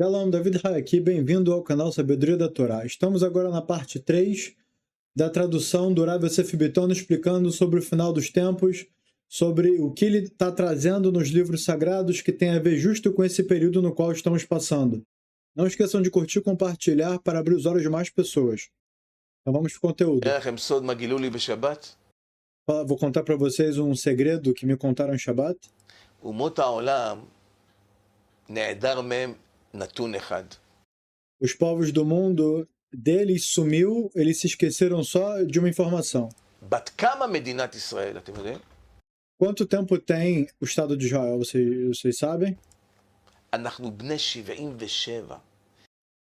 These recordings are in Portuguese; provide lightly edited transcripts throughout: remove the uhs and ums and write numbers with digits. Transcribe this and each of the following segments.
Shalom, David Rai aqui, bem-vindo ao canal Sabedoria da Torá. Estamos agora na parte 3 da tradução do Rav Yosef Bitton, explicando sobre o final dos tempos, sobre o que ele está trazendo nos livros sagrados que tem a ver justo com esse período no qual estamos passando. Não esqueçam de curtir e compartilhar para abrir os olhos de mais pessoas. Então vamos para o conteúdo. Vou contar para vocês um segredo que me contaram em Shabbat. Os povos do mundo, deles sumiu, eles se esqueceram só de uma informação. Quanto tempo tem o Estado de Israel, vocês sabem?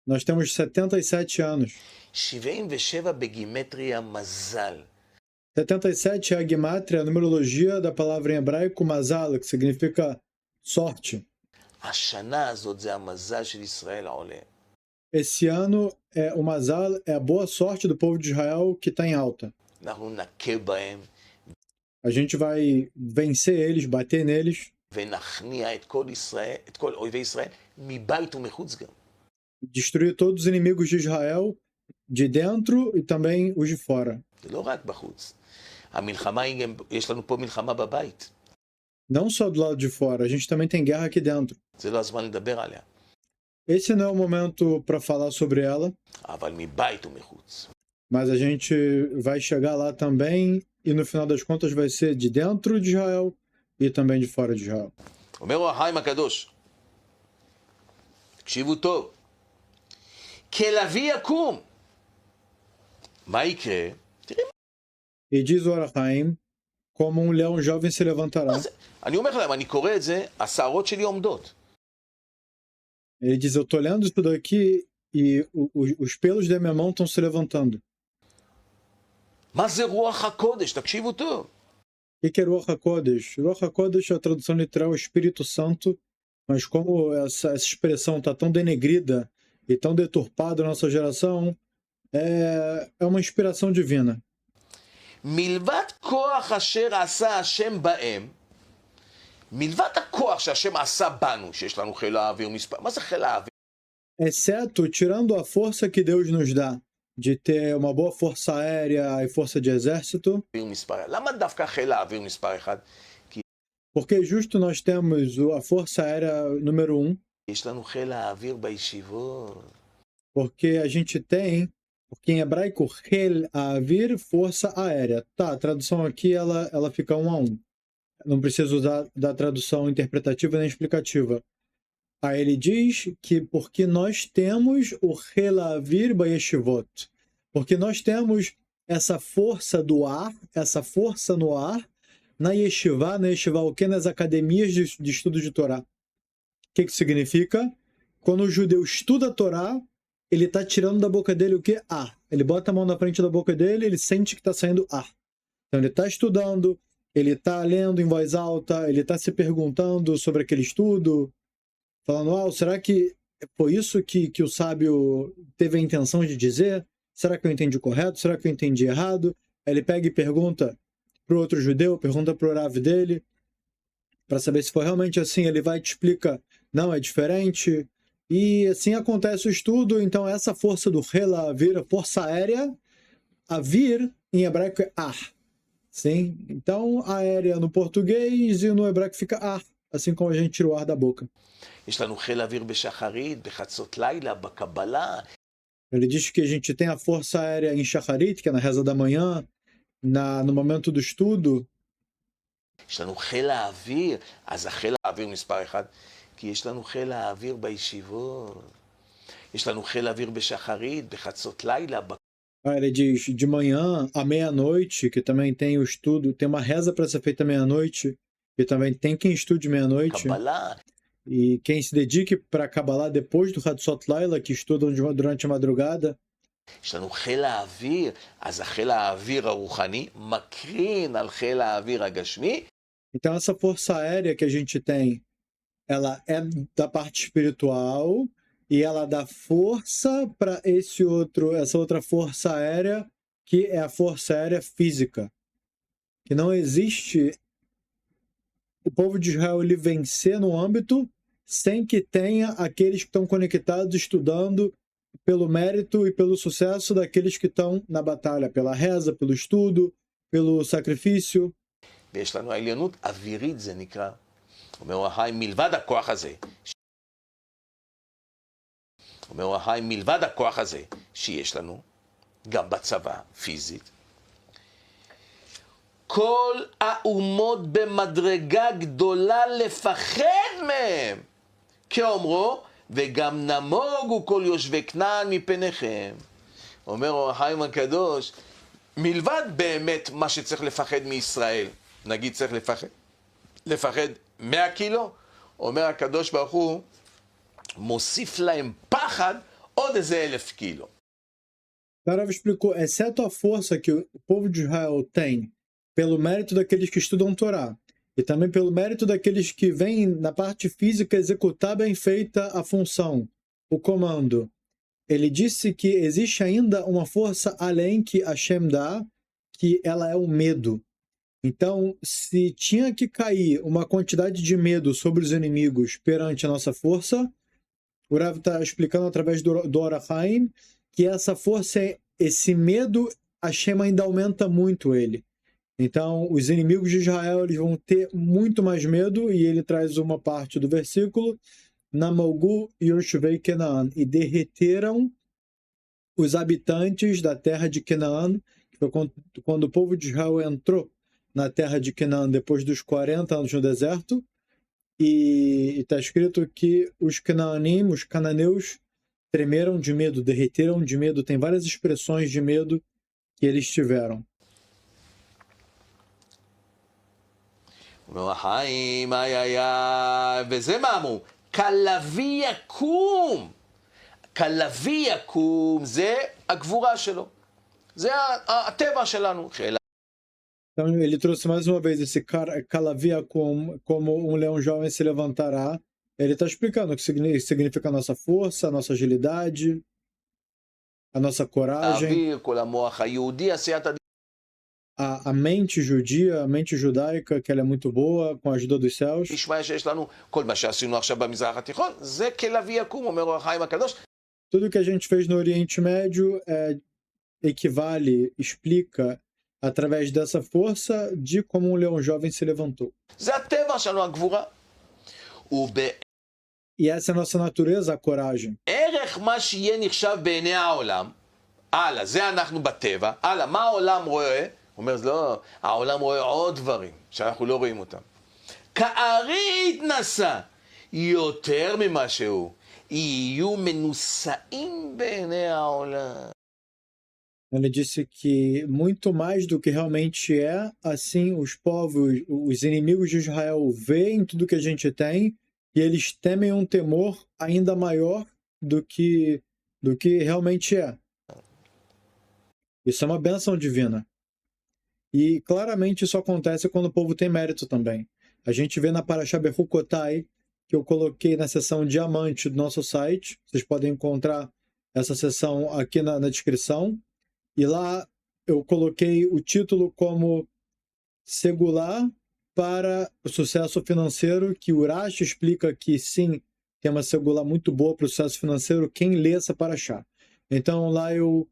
Nós temos 77 anos. 77 é a gematria, a numerologia da palavra em hebraico mazal, que significa sorte. Esse ano, o mazal é a boa sorte do povo de Israel que está em alta. A gente vai vencer eles, bater neles. Destruir todos os inimigos de Israel, de dentro e também os de fora. Não só do lado de fora, a gente também tem guerra aqui dentro. Esse não é o momento para falar sobre ela, mas a gente vai chegar lá também e no final das contas vai ser de dentro de Israel e também de fora de Israel. E diz o Or HaChaim, como um leão jovem se levantará. Ele diz, eu estou lendo isso daqui e os pelos da minha mão estão se levantando. O que é Ruach HaKodesh? Ruach HaKodesh, a tradução literal é Espírito Santo, mas como essa expressão está tão denegrida e tão deturpada na nossa geração, é uma inspiração divina. מלבד כוח אשר עשה השם בהם, מלבד הכוח שהשם עשה בנו, שיש לנו חיל האוויר מספר, מה זה חיל האוויר? Exceto, tirando a força que Deus nos dá, de ter uma boa força aérea e força de exército. למה דווקא חיל האוויר מספר אחד? Porque justo nós temos a força aérea número 1. יש לנו חיל האוויר בישיבות. Porque a gente tem, porque em hebraico, Hel Avir, força aérea. Tá, a tradução aqui ela fica 1 a 1. Não preciso usar da tradução interpretativa nem explicativa. Aí ele diz que porque nós temos o Hel Avir Bayeshivot. Porque nós temos essa força do ar, essa força no ar, na Yeshiva o quê? Nas academias de estudo de Torá. O que significa? Quando o judeu estuda a Torá, ele está tirando da boca dele o quê? Ar. Ele bota a mão na frente da boca dele, ele sente que está saindo ar. Então ele está estudando, ele está lendo em voz alta, ele está se perguntando sobre aquele estudo, falando, será que foi isso que o sábio teve a intenção de dizer? Será que eu entendi correto? Será que eu entendi errado? Aí ele pega e pergunta para o outro judeu, pergunta para o Rav dele, para saber se foi realmente assim. Ele vai e te explica, não, é diferente. E assim acontece o estudo. Então essa força do Hela Avir, a força aérea, Avir em hebraico é ar. Sim? Então aérea no português e no hebraico fica ar, assim como a gente tira o ar da boca. Ele diz que a gente tem a força aérea em Shacharit, que é na reza da manhã, no momento do estudo. יש לנו חיל האוויר, אז החיל האוויר מספר אחד, כי יש לנו חיל האוויר בישיבות, יש לנו חיל האוויר בשחרית, בחצות לילה. Ele diz de manhã à meia-noite, que também tem o estudo, tem uma reza para ser feita à meia-noite, e também tem quem estude meia-noite. E quem se dedique para Kabbalah depois do Hatzot Laila, que estudam durante a madrugada. יש לנו חיל האוויר, אז החיל האוויר הרוחני מקרין על חיל האוויר הגשמי. Então essa força aérea que a gente tem, ela é da parte espiritual e ela dá força para essa outra força aérea, que é a força aérea física. Que não existe o povo de Israel ele vencer no âmbito sem que tenha aqueles que estão conectados estudando pelo mérito e pelo sucesso daqueles que estão na batalha, pela reza, pelo estudo, pelo sacrifício. ויש לנו העליונות אווירית, זה נקרא. אומר החיים, מלבד הכוח הזה. אומר החיים, מלבד הכוח הזה שיש לנו, גם בצבא, פיזית. כל האומות במדרגה גדולה לפחד מהם. כאומרו, וגם נמוגו כל יושבי כנען מפניכם. אומר החיים הקדוש, מלבד באמת מה שצריך לפחד מישראל, נגיד צריך לפחד 100 קילו, אומר הקדוש ברוך הוא, מוסיף להם פחד עוד איזה 1,000 קילו. Rav explicou, exceto a força que o povo de Israel tem pelo mérito daqueles que estudam Torá e também pelo mérito daqueles que vêm na parte física executar bem feita a função, o comando. Ele disse que existe ainda uma força além que Hashem dá, que ela é o medo. Então, se tinha que cair uma quantidade de medo sobre os inimigos perante a nossa força, o Rav está explicando através do Or HaChaim que essa força, esse medo, Hashem ainda aumenta muito ele. Então, os inimigos de Israel eles vão ter muito mais medo, e ele traz uma parte do versículo, Namogu Yoshvei Kenaan, e derreteram os habitantes da terra de Canaã, que foi quando o povo de Israel entrou na terra de Canaã depois dos 40 anos no deserto, e está escrito que os Canaanim, os cananeus, tremeram de medo, derreteram de medo, tem várias expressões de medo que eles tiveram. וזה מה אמרו? כלבי יקום. כלבי יקום, זה הגבורה שלו. זה הטבע שלנו. Então ele trouxe mais uma vez esse calavia como um leão jovem se levantará. Ele está explicando o que significa a nossa força, a nossa agilidade, a nossa coragem. A mente judia, a mente judaica, que ela é muito boa, com a ajuda dos céus. Tudo que a gente fez no Oriente Médio equivale, explica, através dessa força, de como um leão jovem se levantou. E essa é a nossa natureza, a coragem. הוא אומר, לא, העולם רואה עוד דברים שאנחנו לא רואים אותם. כארי התנסה יותר ממה שהוא, יהיו מנוסעים בעיני העולם. Ele disse que muito mais do que realmente é, assim os povos, os inimigos de Israel veem tudo que a gente tem e eles temem um temor ainda maior do que realmente é. Isso é uma bênção divina. E claramente isso acontece quando o povo tem mérito também. A gente vê na Parashá Bechukotai, que eu coloquei na seção diamante do nosso site. Vocês podem encontrar essa seção aqui na descrição. E lá eu coloquei o título como Segular para o sucesso financeiro, que o Rashi explica que sim, tem uma segular muito boa para o sucesso financeiro, quem lê essa Parashá. Então lá eu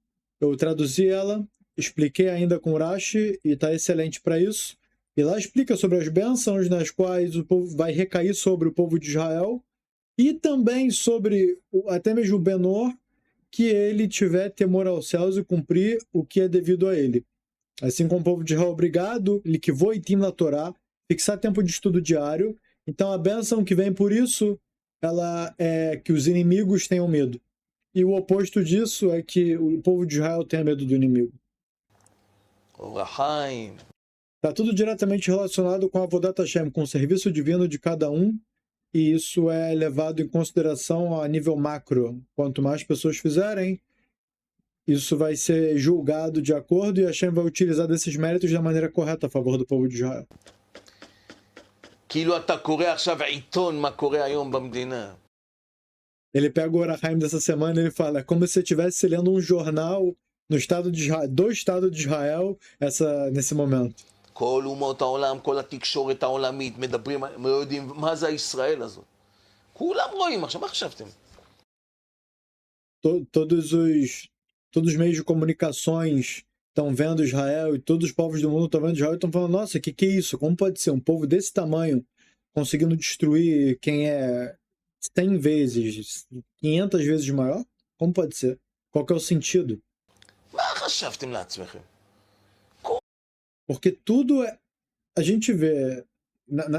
traduzi ela, expliquei ainda com o Rashi e está excelente para isso. E lá explica sobre as bênçãos nas quais o povo vai recair sobre o povo de Israel e também sobre até mesmo o Benor, que ele tiver temor aos céus e cumprir o que é devido a ele. Assim como o povo de Israel, obrigado, likvoi tim na Torá, fixar tempo de estudo diário. Então a bênção que vem por isso, ela é que os inimigos tenham medo. E o oposto disso é que o povo de Israel tenha medo do inimigo. Está tudo diretamente relacionado com a Avodat Hashem, com o serviço divino de cada um, e isso é levado em consideração a nível macro. Quanto mais pessoas fizerem, isso vai ser julgado de acordo, e Hashem vai utilizar desses méritos da maneira correta a favor do povo de Israel. Ele pega o Or HaChaim dessa semana e ele fala, é como se você estivesse lendo um jornal no estado de Israel, do estado de Israel, nesse momento. כל אומות העולם, כל התקשורת העולמית מדברים, הם לא יודעים מה זה ישראל הזאת. כולם רואים עכשיו, מה חשבתם? Todos os meios de comunicações estão vendo Israel e todos os povos do mundo estão vendo Israel e estão falando, nossa, que é isso? Como pode ser um povo desse tamanho conseguindo destruir quem é 100 vezes, 500 vezes maior? Como pode ser? Qual que é o sentido? מה חשבתם לעצמכם? Porque tudo é... A gente vê...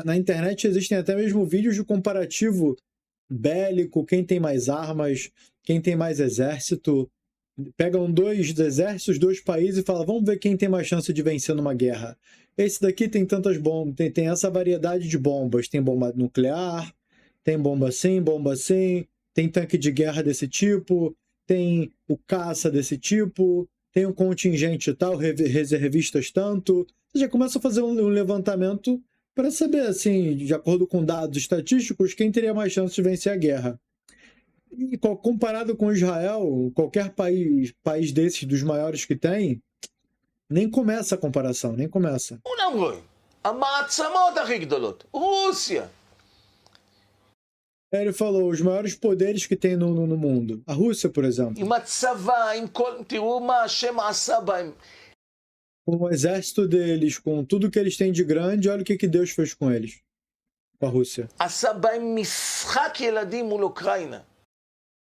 Na internet existem até mesmo vídeos de comparativo bélico, quem tem mais armas, quem tem mais exército. Pegam dois exércitos, dois países e falam, vamos ver quem tem mais chance de vencer numa guerra. Esse daqui tem tantas bombas, tem essa variedade de bombas. Tem bomba nuclear, tem bomba assim, tem tanque de guerra desse tipo, tem o caça desse tipo, tem um contingente tal, reservistas tanto. Você já começa a fazer um levantamento para saber, assim, de acordo com dados estatísticos, quem teria mais chance de vencer a guerra. E comparado com Israel, qualquer país desses, dos maiores que tem, nem começa a comparação, nem começa. כולם רואים. המעצמות הכי גדולות, רוסיה. Ele falou, os maiores poderes que tem no mundo. A Rússia, por exemplo. עם הצבא, עם כל... תראו מה השם עשה בהם. Com o exército deles, com tudo que eles têm de grande, olha o que Deus fez com eles. Com a Rússia. עשה בהם משחק ילדים מול אוקראינה.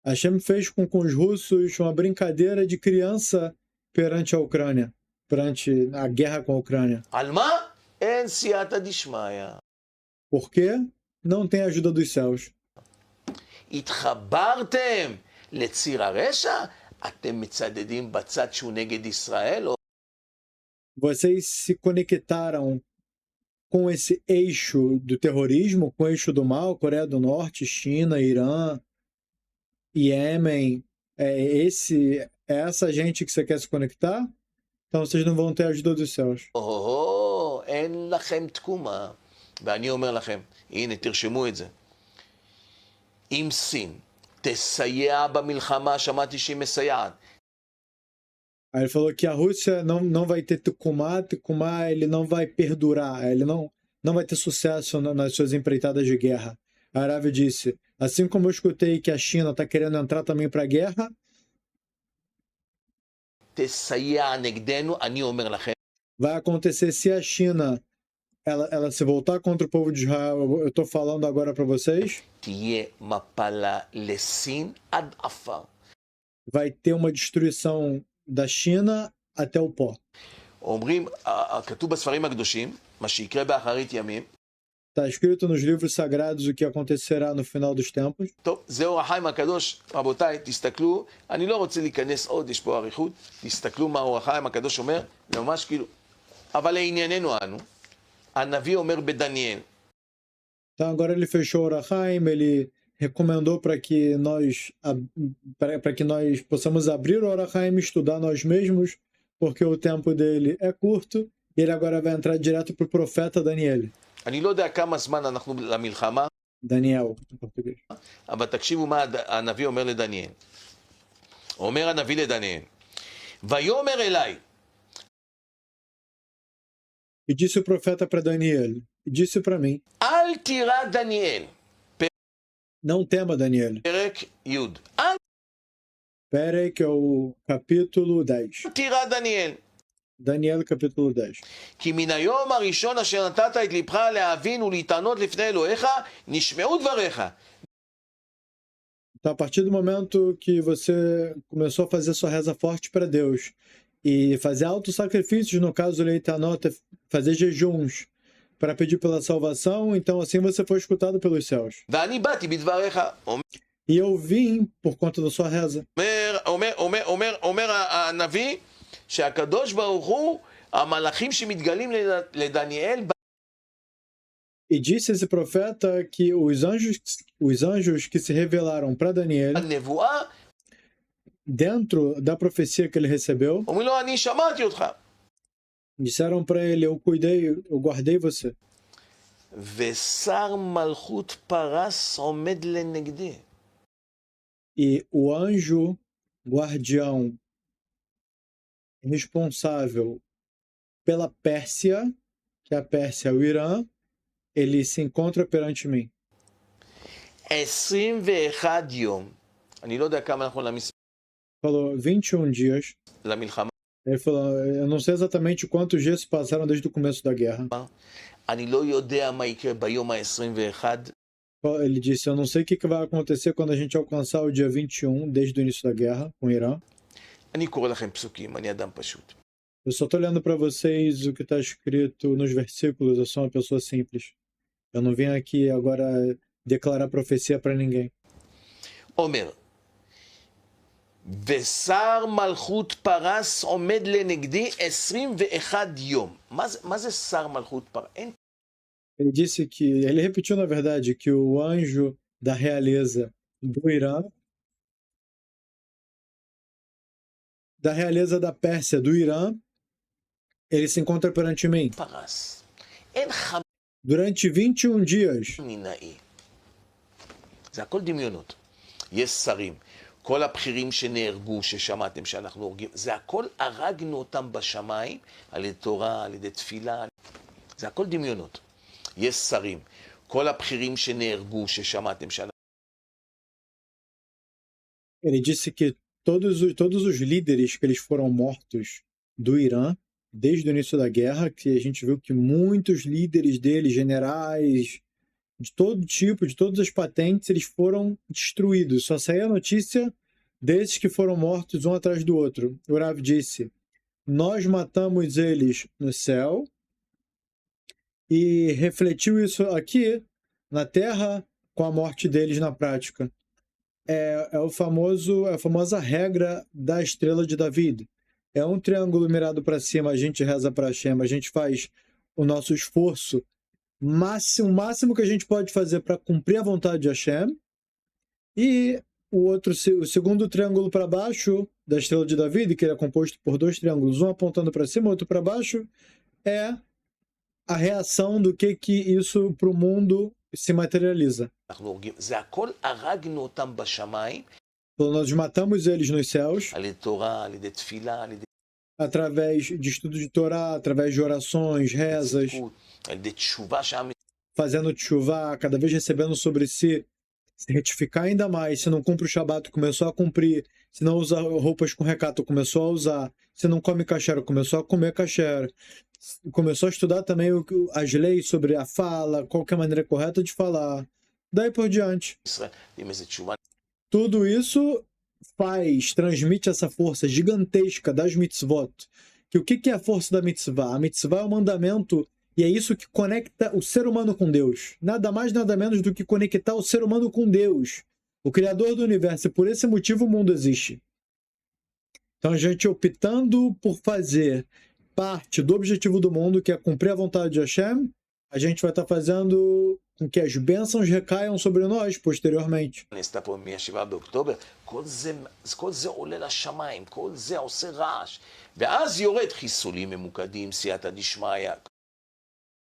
Hashem fez com os russos uma brincadeira de criança perante a Ucrânia, perante a guerra com a Ucrânia. על מה? אין סייעתא דשמיא. Por quê? Não tem ajuda dos céus. התחברתם לציר הרשע? אתם מצדדים בצד שהוא נגד ישראל? Vocês se conectaram com esse eixo do terrorismo, com o eixo do mal, Coreia do Norte, China, Irã, Iêmen. É essa gente que você quer se conectar? Então vocês não vão ter a ajuda dos céus. אין לכם תקומה. ואני אומר לכם, הנה תרשמו את זה. אם סין תסייע במלחמה, שמעתי שהיא מסייעת. Aí ele falou que a Rússia não vai ter Tucumá ele não vai perdurar, ele não vai ter sucesso nas suas empreitadas de guerra. A Arábia disse, assim como eu escutei que a China está querendo entrar também para a guerra, תסייע נגדנו, אני אומר לכם. vai acontecer se a China ela se voltar contra o povo de Israel, eu estou falando agora para vocês, תהיה מפלה לסין עד עפר. vai ter uma destruição da China até o pó. אומרים, כתוב בספרים הקדושים, מה שיקרה באחרית ימים. Está escrito nos livros sagrados o que acontecerá no final dos tempos. טוב, זה אור החיים הקדוש, רבותיי, תסתכלו, אני לא רוצה להיכנס עוד, יש פה אריכות, תסתכלו מה אור החיים הקדוש אומר, זה ממש כאילו, אבל לענייננו אנו, הנביא אומר בדניאל. Então agora ele fechou o Orahaim, ele recomendou para que nós possamos abrir o Orahaim e estudar nós mesmos, porque o tempo dele é curto, e ele agora vai entrar direto para o profeta Daniel. אני לא יודע כמה זמן אנחנו למלחמה, Daniel, em português. אבל תקשיבו מה הנביא אומר לדניאל. אומר הנביא לדניאל, ויאמר אליי, E disse o profeta para Daniel, e disse para mim, אל תירא דניאל, não tema Daniel. פרק י', אל Pera aí que é o capítulo 10. תירא דניאל. Daniel, capítulo 10. כי מן היום הראשון אשר נתת את לבך להבין ולהתענות לפני אלוהיך, נשמעו דבריך. Então, a partir do momento que você começou a fazer sua reza forte para Deus e fazer altos sacrifícios, no caso do Leitanot, fazer jejuns para pedir pela salvação, então assim você foi escutado pelos céus. ואני באתי בדבריך. E eu vim por conta da sua reza. אומר הנביא שהקדוש ברוך הוא, המלאכים שמתגלים לדניאל, E disse esse profeta que os anjos que se revelaram para Daniel, הנבואה, dentro da profecia que ele recebeu, אומרים לו, אני שמעתי אותך. disseram para ele, eu guardei você. ושר מלכות פרס עומד לנגדי. E o anjo guardião responsável pela Pérsia, que a Pérsia é o Irã, ele se encontra perante mim. 21 יום. אני לא יודע כמה אנחנו Falou 21 dias. למלחמה. Ele falou, eu não sei exatamente quantos dias se passaram desde o começo da guerra. אני לא יודע מה יקרה ביום ה-21. Ele disse, eu não sei o que vai acontecer quando a gente alcançar o dia 21, desde o início da guerra com o Irã. אני קורא לכם פסוקים, אני אדם פשוט. Eu só estou lendo para vocês o que está escrito nos versículos, eu sou uma pessoa simples. Eu não vim aqui agora declarar profecia para ninguém. אומר, ושר מלכות פרס עומד לנגדי 21 יום. מה זה שר מלכות פרס? Ele disse que, ele repetiu na verdade, que o anjo da realeza do Irã, da realeza da Pérsia do Irã, ele se encontra perante mim. פרס. אין Durante 21 dias. חמינאי. זה הכל דמיונות. יש שרים. כל הבכירים שנהרגו, ששמעתם שאנחנו הורגים, זה הכל הרגנו אותם בשמיים, על ידי תורה, על ידי תפילה. זה הכל דמיונות. יש שרים. כל הבכירים שנהרגו, ששמעתם שאנחנו... Ele disse que todos os líderes que eles foram mortos do Irã, desde o início da guerra, que a gente viu que muitos líderes deles, generais, de todo tipo, de todas as patentes, eles foram destruídos. Só saía a notícia desses que foram mortos um atrás do outro. O Rav disse, nós matamos eles no céu e refletiu isso aqui na terra com a morte deles na prática. É a famosa regra da estrela de David. É um triângulo mirado para cima, a gente reza para Hashem, a gente faz o nosso esforço o máximo que a gente pode fazer para cumprir a vontade de Hashem. E o segundo triângulo para baixo da estrela de David, que ele é composto por dois triângulos, um apontando para cima, outro para baixo, é a reação do que isso para o mundo se materializa. Nós matamos eles nos céus através de estudo de Torá, através de orações, rezas, fazendo tchuvá, cada vez recebendo sobre si, se retificar ainda mais. Se não cumpre o Shabat, começou a cumprir. Se não usa roupas com recato, começou a usar. Se não come kasher, começou a comer kasher. Começou a estudar também as leis sobre a fala, qual que é a maneira correta de daí por diante. Tudo isso transmite essa força gigantesca das mitzvot. Que o que é a força da mitzvah? A mitzvah é o mandamento e é isso que conecta o ser humano com Deus. Nada mais, nada menos do que conectar o ser humano com Deus, o Criador do Universo. E por esse motivo o mundo existe. Então a gente optando por fazer parte do objetivo do mundo, que é cumprir a vontade de Hashem, a gente vai estar fazendo com que as bênçãos recaiam sobre nós posteriormente.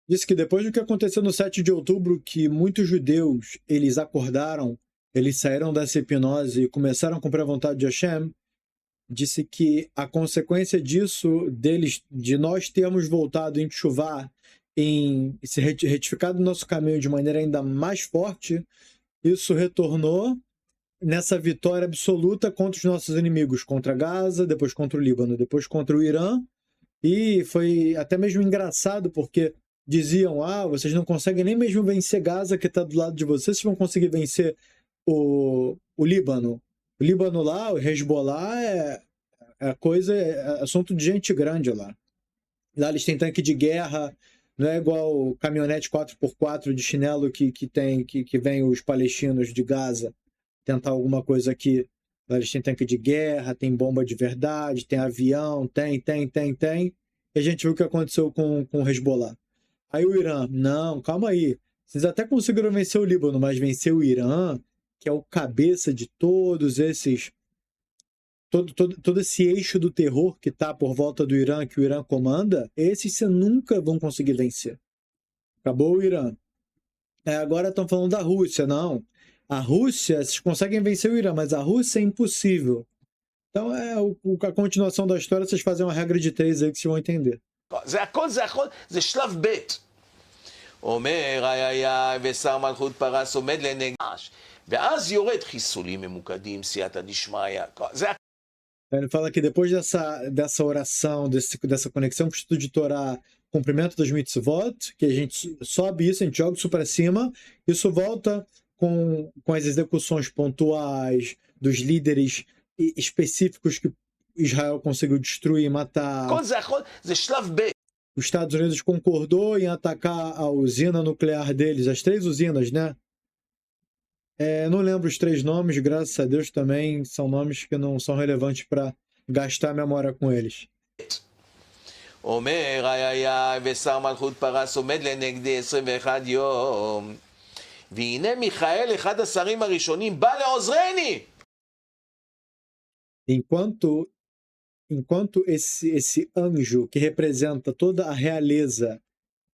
Disse que depois do que aconteceu no 7 de outubro, que muitos judeus, eles acordaram, eles saíram dessa hipnose e começaram a cumprir a vontade de Hashem, disse que a consequência disso, de nós termos voltado em tchuvá, em se retificado o nosso caminho de maneira ainda mais forte, isso retornou nessa vitória absoluta contra os nossos inimigos, contra Gaza, depois contra o Líbano, depois contra o Irã, e foi até mesmo engraçado, porque diziam, vocês não conseguem nem mesmo vencer Gaza, que está do lado de vocês vão conseguir vencer o Líbano. O Líbano lá, o Hezbollah, é assunto de gente grande lá. Lá eles têm tanque de guerra, não é igual caminhonete 4x4 de chinelo que vem os palestinos de Gaza tentar alguma coisa aqui. Lá eles têm tanque de guerra, tem bomba de verdade, tem avião, tem. E a gente viu o que aconteceu com o Hezbollah. Aí o Irã, não, calma aí. Vocês até conseguiram vencer o Líbano, mas vencer o Irã, que é o cabeça de todos esses... Todo esse eixo do terror que está por volta do Irã, que o Irã comanda, esses você nunca vão conseguir vencer. Acabou o Irã. Agora estão falando da Rússia. Não. A Rússia, vocês conseguem vencer o Irã, mas a Rússia é impossível. Então, a continuação da história, vocês fazem uma regra de 3 aí que vocês vão entender. זה הכל, זה שלב ב'. אומר, ושר מלכות פרס עומד לנגד, ואז יורד חיסולים ממוקדים, סייעתא דשמיא. זה Ele fala que depois dessa oração, dessa conexão com o estudo de Torá, cumprimento das mitzvot, que a gente sobe isso, a gente joga isso para cima, isso volta com as execuções pontuais dos líderes específicos que Israel conseguiu destruir e matar. כל זה הכל, זה שלב ב'. Os Estados Unidos concordou em atacar a usina nuclear deles, as 3 usinas, né? Não lembro os 3 nomes, graças a Deus também são nomes que não são relevantes para gastar a memória com eles. אומר איי ושר מלכות פרס עומד לנגדי 21 יום והנה מיכאל אחד השרים הראשונים בא לעוזרני. Enquanto esse anjo que representa toda a realeza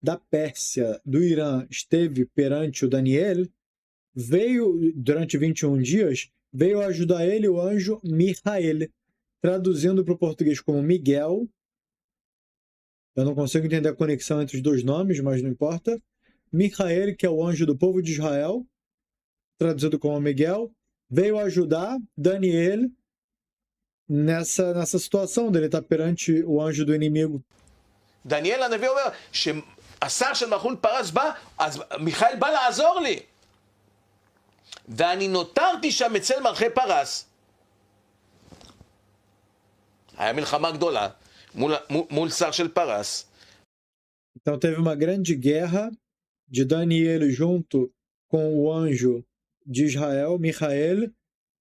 da Pérsia, do Irã, esteve perante o Daniel, veio, durante 21 dias, veio ajudar ele o anjo Michael, traduzindo para o português como Miguel. Eu não consigo entender a conexão entre os 2 nomes, mas não importa. Michael, que é o anjo do povo de Israel, traduzido como Miguel, veio ajudar Daniel nessa situação dele estar perante o anjo do inimigo. דניאל הנביא אומר שהשר של מלכות פרס בא, אז מיכאל בא לעזור לי. ואני נותרתי שם אצל מלכי פרס. היה מלחמה גדולה מול שר של פרס. Então teve uma grande guerra de Daniel junto com o anjo de Israel, Michael,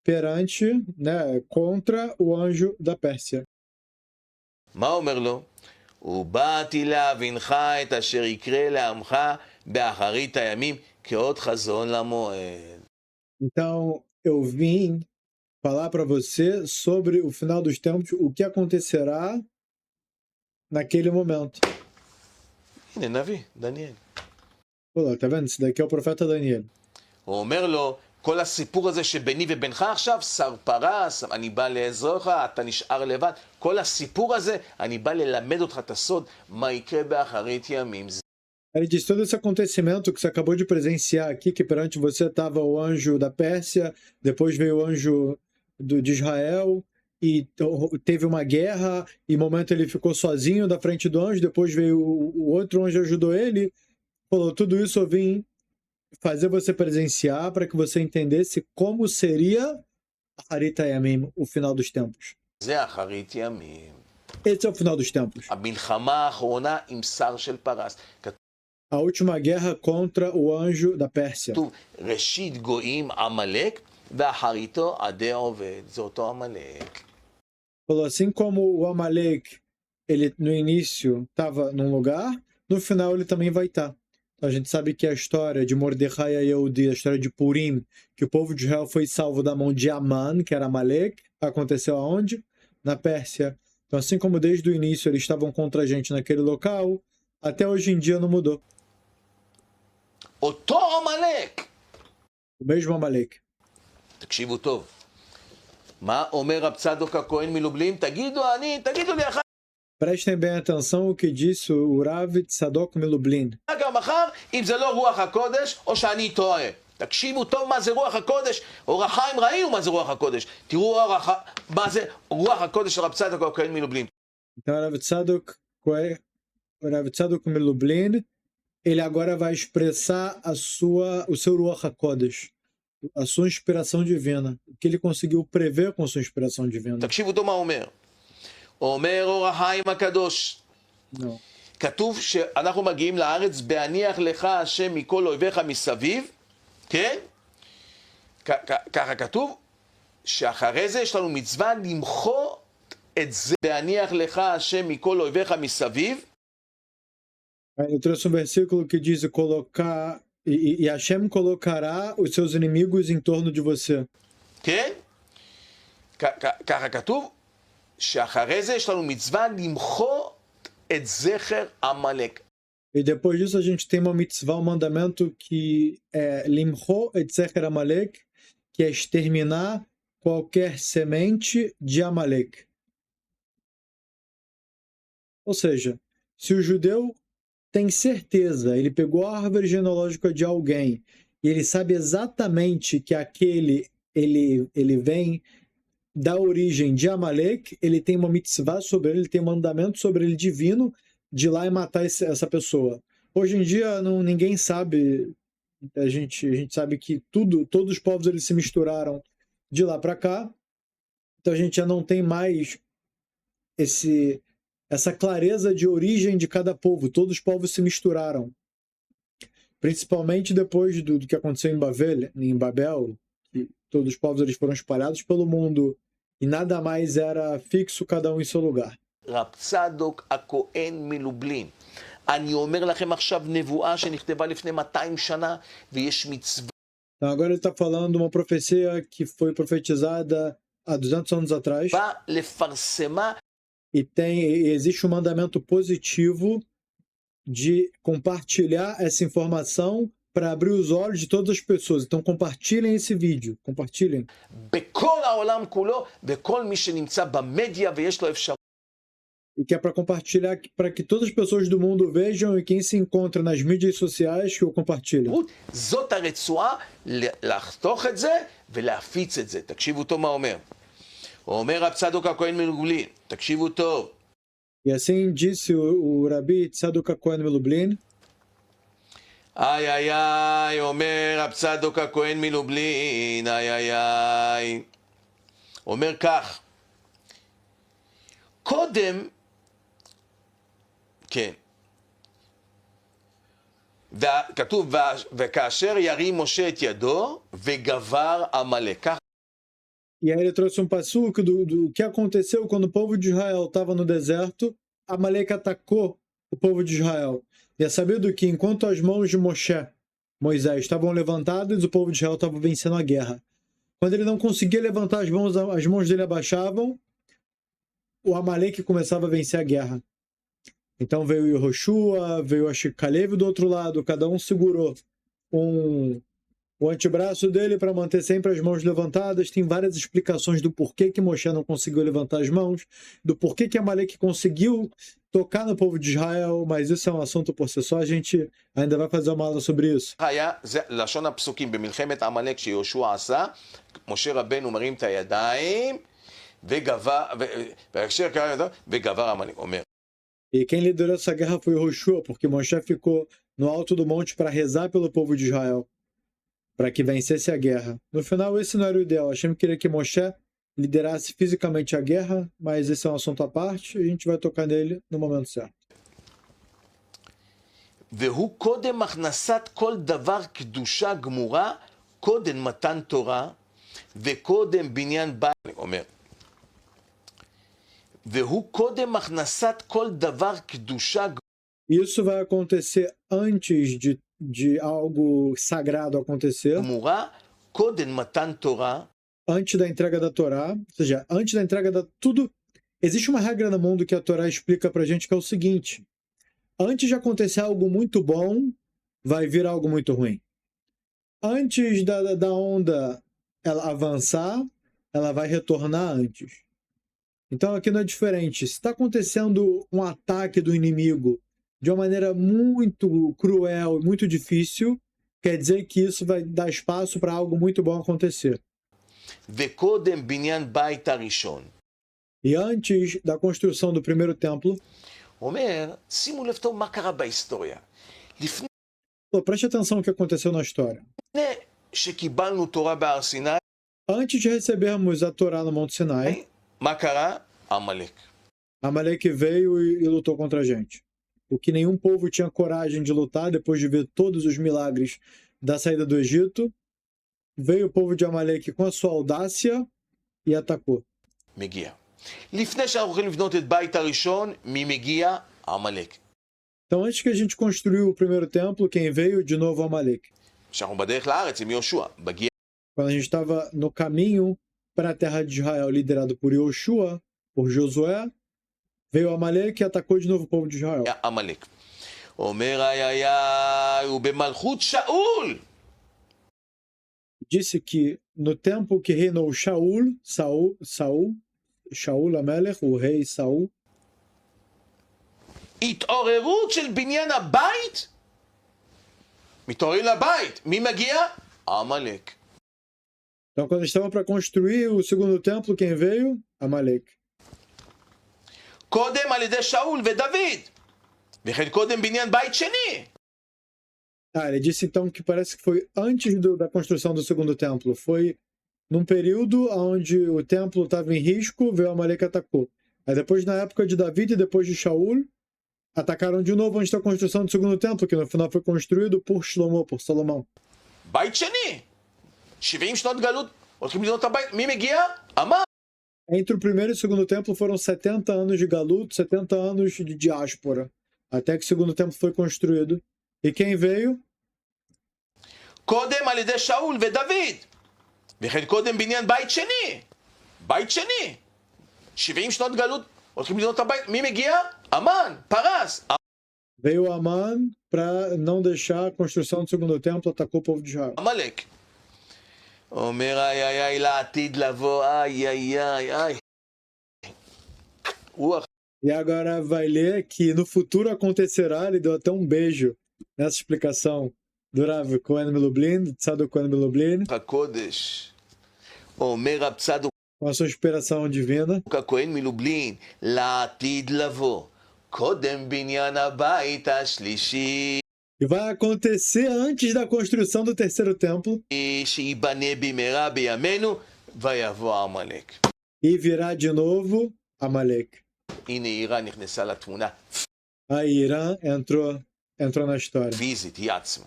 perante, né, contra o anjo da Pérsia. מה אומר לו? ובאתי להבינך את אשר יקרה לעמך באחרית הימים כאות חזון למועד. Então eu vim falar para você sobre o final dos tempos, o que acontecerá naquele momento. הנה נביא, דניאל. Olha, tá vendo? Esse daqui é o profeta Daniel. הוא אומר לו, כל הסיפור הזה שביני ובינך עכשיו, שר פרס, אני בא לעזרך, אתה נשאר לבד. כל הסיפור הזה, אני בא ללמד אותך את הסוד, מה יקרה באחרית ימים. Ele diz, todo esse acontecimento que você acabou de presenciar aqui, que perante você estava o anjo da Pérsia, depois veio o anjo de Israel, e teve uma guerra, e no momento ele ficou sozinho da frente do anjo, depois veio o outro anjo ajudou ele, falou, tudo isso eu vim fazer você presenciar para que você entendesse como seria Aharit Hayamim, o final dos tempos. זה אחרית ימים. Esse é o final dos tempos. המלחמה האחרונה עם שר של פרס. A última guerra contra o anjo da Pérsia. כתוב, ראשית גויים עמלק, ואחריתו עדי עובד. זה אותו עמלק. Falou assim como o Amalek, ele no início estava num lugar, no final ele também vai estar. Então a gente sabe que a história de Mordecai e Yehudi, a história de Purim, que o povo de Israel foi salvo da mão de Aman, que era Amalek, aconteceu aonde? Na Pérsia. Então assim como desde o início eles estavam contra a gente naquele local, até hoje em dia não mudou. אותו עמלק. O mesmo Amalek. תקשיבו טוב. מה אומר רב צדוק הכהן מלובלין? תגידו לי אחר. Prestem bem atenção o que disse o Rav Tzadok Milublin. גם מחר, אם זה לא רוח הקודש, או שאני טועה. תקשיבו טוב מה זה רוח הקודש. אור החיים ראינו מה זה רוח הקודש. תראו מה זה רוח הקודש של רב צדוק הכהן מלובלין. Então Rav Tzadok Milublin, ele agora vai expressar o seu Ruach HaKodesh, a sua inspiração divina, o que ele conseguiu prever com sua inspiração divina. תקשיבו טוב מה אומר. אומר אור החיים הקדוש. Não. כתוב שאנחנו מגיעים לארץ בהניח לך השם מכל אויביך מסביב, כן? ככה כתוב, שאחרי זה יש לנו מצווה למחות את זה, בהניח לך השם מכל אויביך מסביב. Eu trouxe um versículo que diz colocar, e Hashem colocará os seus inimigos em torno de você. כן? ככה כתוב, שאחרי זה יש לנו מצווה למחות את זכר עמלק. E depois disso a gente tem uma mitzvah, um mandamento que é Limcho et Zecher Amalek, que é exterminar qualquer semente de Amalek. Ou seja, se o judeu tem certeza, ele pegou a árvore genealógica de alguém e ele sabe exatamente que aquele ele vem da origem de Amalek, ele tem uma mitzvah sobre ele tem um mandamento sobre ele divino de ir lá e matar essa pessoa. Hoje em dia ninguém sabe, a gente sabe que todos os povos eles se misturaram de lá para cá, então a gente já não tem mais essa clareza de origem de cada povo, todos os povos se misturaram. Principalmente depois do que aconteceu em Babel, que todos os povos eles foram espalhados pelo mundo e nada mais era fixo, cada um em seu lugar. רב צדוק הכהן מלובלין. אני אומר לכם עכשיו נבואה שנכתבה לפני 200 שנה, ויש מצווה. Então agora ele está falando uma profecia que foi profetizada há 200 anos atrás. לפרסמה. E existe um mandamento positivo de compartilhar essa informação para abrir os olhos de todas as pessoas. Então compartilhem esse vídeo, compartilhem. בכל העולם כולו, וכל מי שנמצא במדיה ויש לו אפשרות. E que é para compartilhar, para que todas as pessoas do mundo vejam e quem se encontra nas mídias sociais que o compartilhem. זאת הרצועה לחתוך את זה ולהפיץ את זה. תקשיבו טוב מה אומר. אומר רב צדוק הכהן מלובלין, תקשיבו טוב. E assim disse o Rabi Tzadok HaKohen מלובלין. איי איי איי, אומר רב צדוק הכהן מלובלין, איי איי איי. אומר כך, קודם, כן, כתוב, וכאשר ירים משה את ידו, וגבר עמלק. E aí ele trouxe um passuco do que aconteceu quando o povo de Israel estava no deserto, Amalek atacou o povo de Israel. E é sabido que enquanto as mãos de Moisés estavam levantadas, o povo de Israel estava vencendo a guerra. Quando ele não conseguia levantar as mãos dele abaixavam, o Amalek começava a vencer a guerra. Então veio Yehoshua, veio a Kalev do outro lado, cada um segurou o antebraço dele para manter sempre as mãos levantadas. Tem várias explicações do porquê que Moshe não conseguiu levantar as mãos, do porquê que Amalek conseguiu tocar no povo de Israel, mas isso é um assunto por si só, a gente ainda vai fazer uma aula sobre isso. לשון הפסוקים במלחמת עמלק שיהושע עשה, משה רבנו מרים את הידיים וגבר עמלק, אומר. E quem liderou essa guerra foi Yehoshua, porque Moshe ficou no alto do monte para rezar pelo povo de Israel, para que vencesse a guerra. No final, esse não era o ideal. Hashem queria que Moshe liderasse fisicamente a guerra, mas esse é um assunto à parte e a gente vai tocar nele no momento certo. והוא קודם הכנסת כל דבר קדושה גמורה, קודם מתן תורה, וקודם בניין בית, אומר. והוא קודם הכנסת כל דבר קדושה גמורה. Isso vai acontecer antes de algo sagrado acontecer. גמורה, קודם מתן תורה. Antes da entrega da Torá, ou seja, antes da entrega da tudo. Existe uma regra no mundo que a Torá explica pra gente que é o seguinte: antes de acontecer algo muito bom, vai vir algo muito ruim. Antes da onda ela avançar, ela vai retornar antes. Então aqui não é diferente. Se está acontecendo um ataque do inimigo de uma maneira muito cruel, muito difícil, quer dizer que isso vai dar espaço para algo muito bom acontecer. וקודם בניין בית הראשון. E antes da construção do primeiro templo, אומר, שימו לב טוב מה קרה בהיסטוריה. לפני preste atenção no que aconteceu na história. שקיבלנו תורה בהר סיני, Antes de recebermos a Torá no Monte Sinai, מה קרה? עמלק. Amalek veio e lutou contra a gente. O que nenhum povo tinha coragem de lutar depois de ver todos os milagres da saída do Egito, veio o povo de Amalek com a sua audácia e atacou. מגיע. לפני שאנחנו הולכים לבנות את בית הראשון, מי מגיע? עמלק. Então, antes que a gente construiu o primeiro templo, quem veio de novo Amalek? שאנחנו בדרך לארץ עם יהושע, מגיע. Quando a gente estava no caminho para a terra de Israel, liderado por Yehoshua, por Josué, veio Amalek e atacou de novo o povo de Israel. עמלק. אומר איי איי, הוא במלכות שאול. Disse que no tempo que reinou Shaul Amelech, o rei Saul, התעוררות של בניין הבית מתעוררים לבית, מי מגיע? עמלק. Então, quando estavam para construir o segundo templo, quem veio? Amaleque. קודם על ידי שאול ודוד, וכן קודם בניין בית שני. Ele disse então que parece que foi antes da construção do segundo templo. Foi num período onde o templo estava em risco, veio Amaleque e atacou. Aí depois, na época de David e depois de Shaul, atacaram de novo antes da construção do segundo templo, que no final foi construído por Shlomo, por Salomão. בית שני, 70 שנות גלות, הולכים לבנות הבית, מי מגיע? המן. Entre o primeiro e o segundo templo foram 70 anos de galuto, 70 anos de diáspora, até que o segundo templo foi construído. E quem veio? קודם על ידי שאול ודוד, וכן קודם בניין בית שני. בית שני, 70 שנות גלות, הולכים לבנות הבית, מי מגיע? המן, פרס. Veio Amã para não deixar a construção do segundo templo, atacou o povo de Israel. עמלק. אומר איי איי איי לעתיד לבוא, איי איי איי איי. רוח. E agora vai ler que no futuro acontecerá, ele deu até um beijo nessa explicação do Rav Cohen Milublin, do Tzadok Cohen Milublin, הקודש. אומר רב צדוק com a sua inspiração divina. הכהן מלובלין, לעתיד לבוא. קודם בניין הבית השלישי. E vai acontecer antes da construção do terceiro templo, שיבנה במהרה בימינו, ויבוא עמלק. e virá de novo Amaleque. הנה איראן נכנסה לתמונה Aí Irã entrou na história, פיזית, היא עצמה.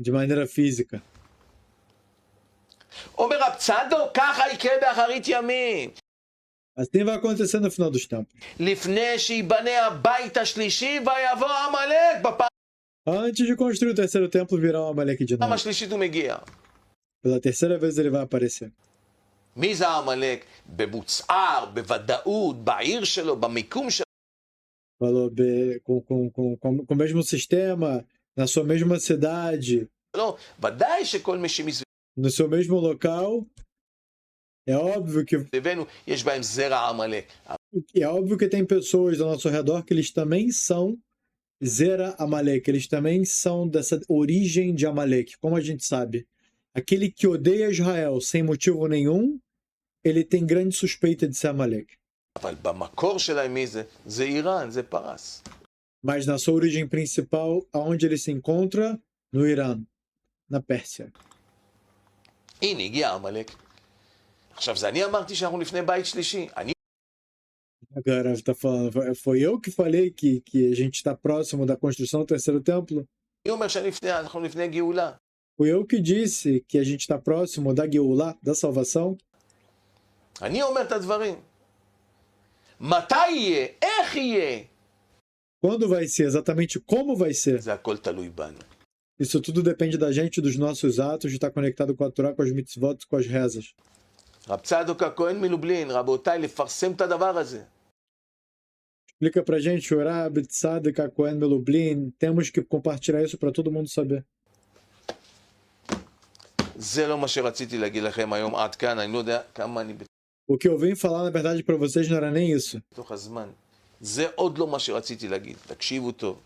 de maneira física. אומר רב צדוק, ככה יקרה באחרית ימים. Assim vai acontecer no final dos tempos. לפני שיבנה הבית השלישי, ויבוא עמלק. בפעם Antes de construir o terceiro templo, virá o Amaleque de novo. השלישית הוא מגיע. Pela terceira vez ele vai aparecer. מי זה עמלק? בבוצער, בוודאות, בעיר שלו, במיקום שלו. Falou com o mesmo sistema, na sua mesma cidade, ודאי שכל מי שמסביבנו, no seu mesmo local. É óbvio יש בהם זרע עמלק. que tem pessoas ao nosso redor que eles também são Zera Amaleque, eles também são dessa origem de Amaleque, como a gente sabe. Aquele que odeia Israel sem motivo nenhum, ele tem grande suspeita de ser Amaleque. אבל במקור שלהם מי זה? זה איראן, זה פרס. Mas na sua origem principal, aonde ele se encontra? No Irã, na Pérsia. הנה, הגיע עמלק. עכשיו, זה אני אמרתי שאנחנו לפני בית שלישי. אני Agora está falando, foi eu que falei que a gente está próximo da construção do terceiro templo? אומר שאנחנו לפני גאולה. Foi eu que disse que a gente está próximo da Geulah, da salvação? אני אומר את הדברים. מתי יהיה? איך יהיה? Quando vai ser? Exatamente como vai ser? זה הכל תלוי בנו. Isso tudo depende da gente, dos nossos atos, de estar conectado com a Torá, com as mitzvot, com as rezas. רב צדוק הכהן מלובלין, רבותיי, לפרסם את הדבר הזה. Explica pra gente, Urá, Tzadok Cohen Milublin, temos que compartilhar isso para todo mundo saber. זה לא מה שרציתי להגיד לכם היום עד כאן, אני לא יודע כמה אני O que eu vim falar, na verdade, para vocês não era nem isso. בתוך הזמן. זה עוד לא מה שרציתי להגיד, תקשיבו טוב.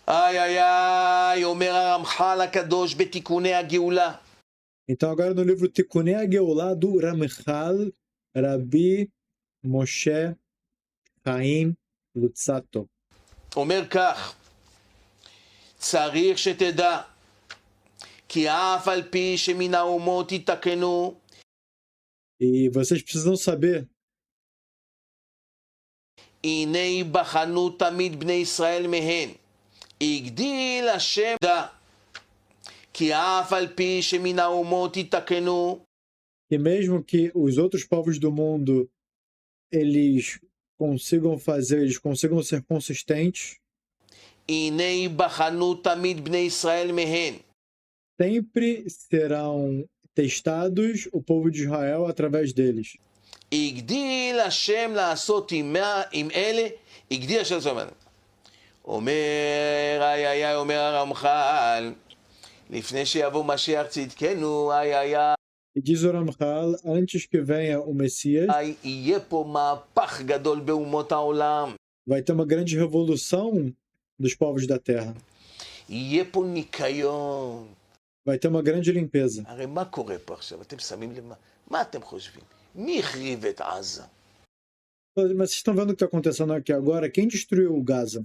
איי איי איי, אומר הרמח"ל הקדוש בתיקוני הגאולה. Então agora no livro Tikkunei HaGeulah do Ramchal, Rabi Moshe Chaim Lutzato. אומר כך, צריך שתדע, כי אף על פי שמן האומות יתקנו, E vocês precisam saber, הנה יבחנו תמיד בני ישראל מהן, הגדיל השם דע, כי אף על פי שמן האומות יתקנו, que mesmo que os outros povos do mundo eles consigam ser consistentes, הנה יבחנו תמיד בני ישראל מהן, sempre serão testados o povo de Israel através deles. הגדיל השם לעשות עם אלה, הגדיל השם לעשות עם אלה. אומר, איי איי איי, אומר הרמח"ל, לפני שיבוא משיח צדקנו, איי איי איי, E diz o Ramchal, antes que venha o Messias, יהיה פה מהפך גדול באומות העולם. vai ter uma grande revolução dos povos da terra. יהיה פה ניקיון. Vai ter uma grande limpeza. הרי מה קורה פה עכשיו? אתם שמים לב מה אתם חושבים? מי החריב את עזה? Mas vocês estão vendo o que está acontecendo aqui agora? Quem destruiu o Gaza?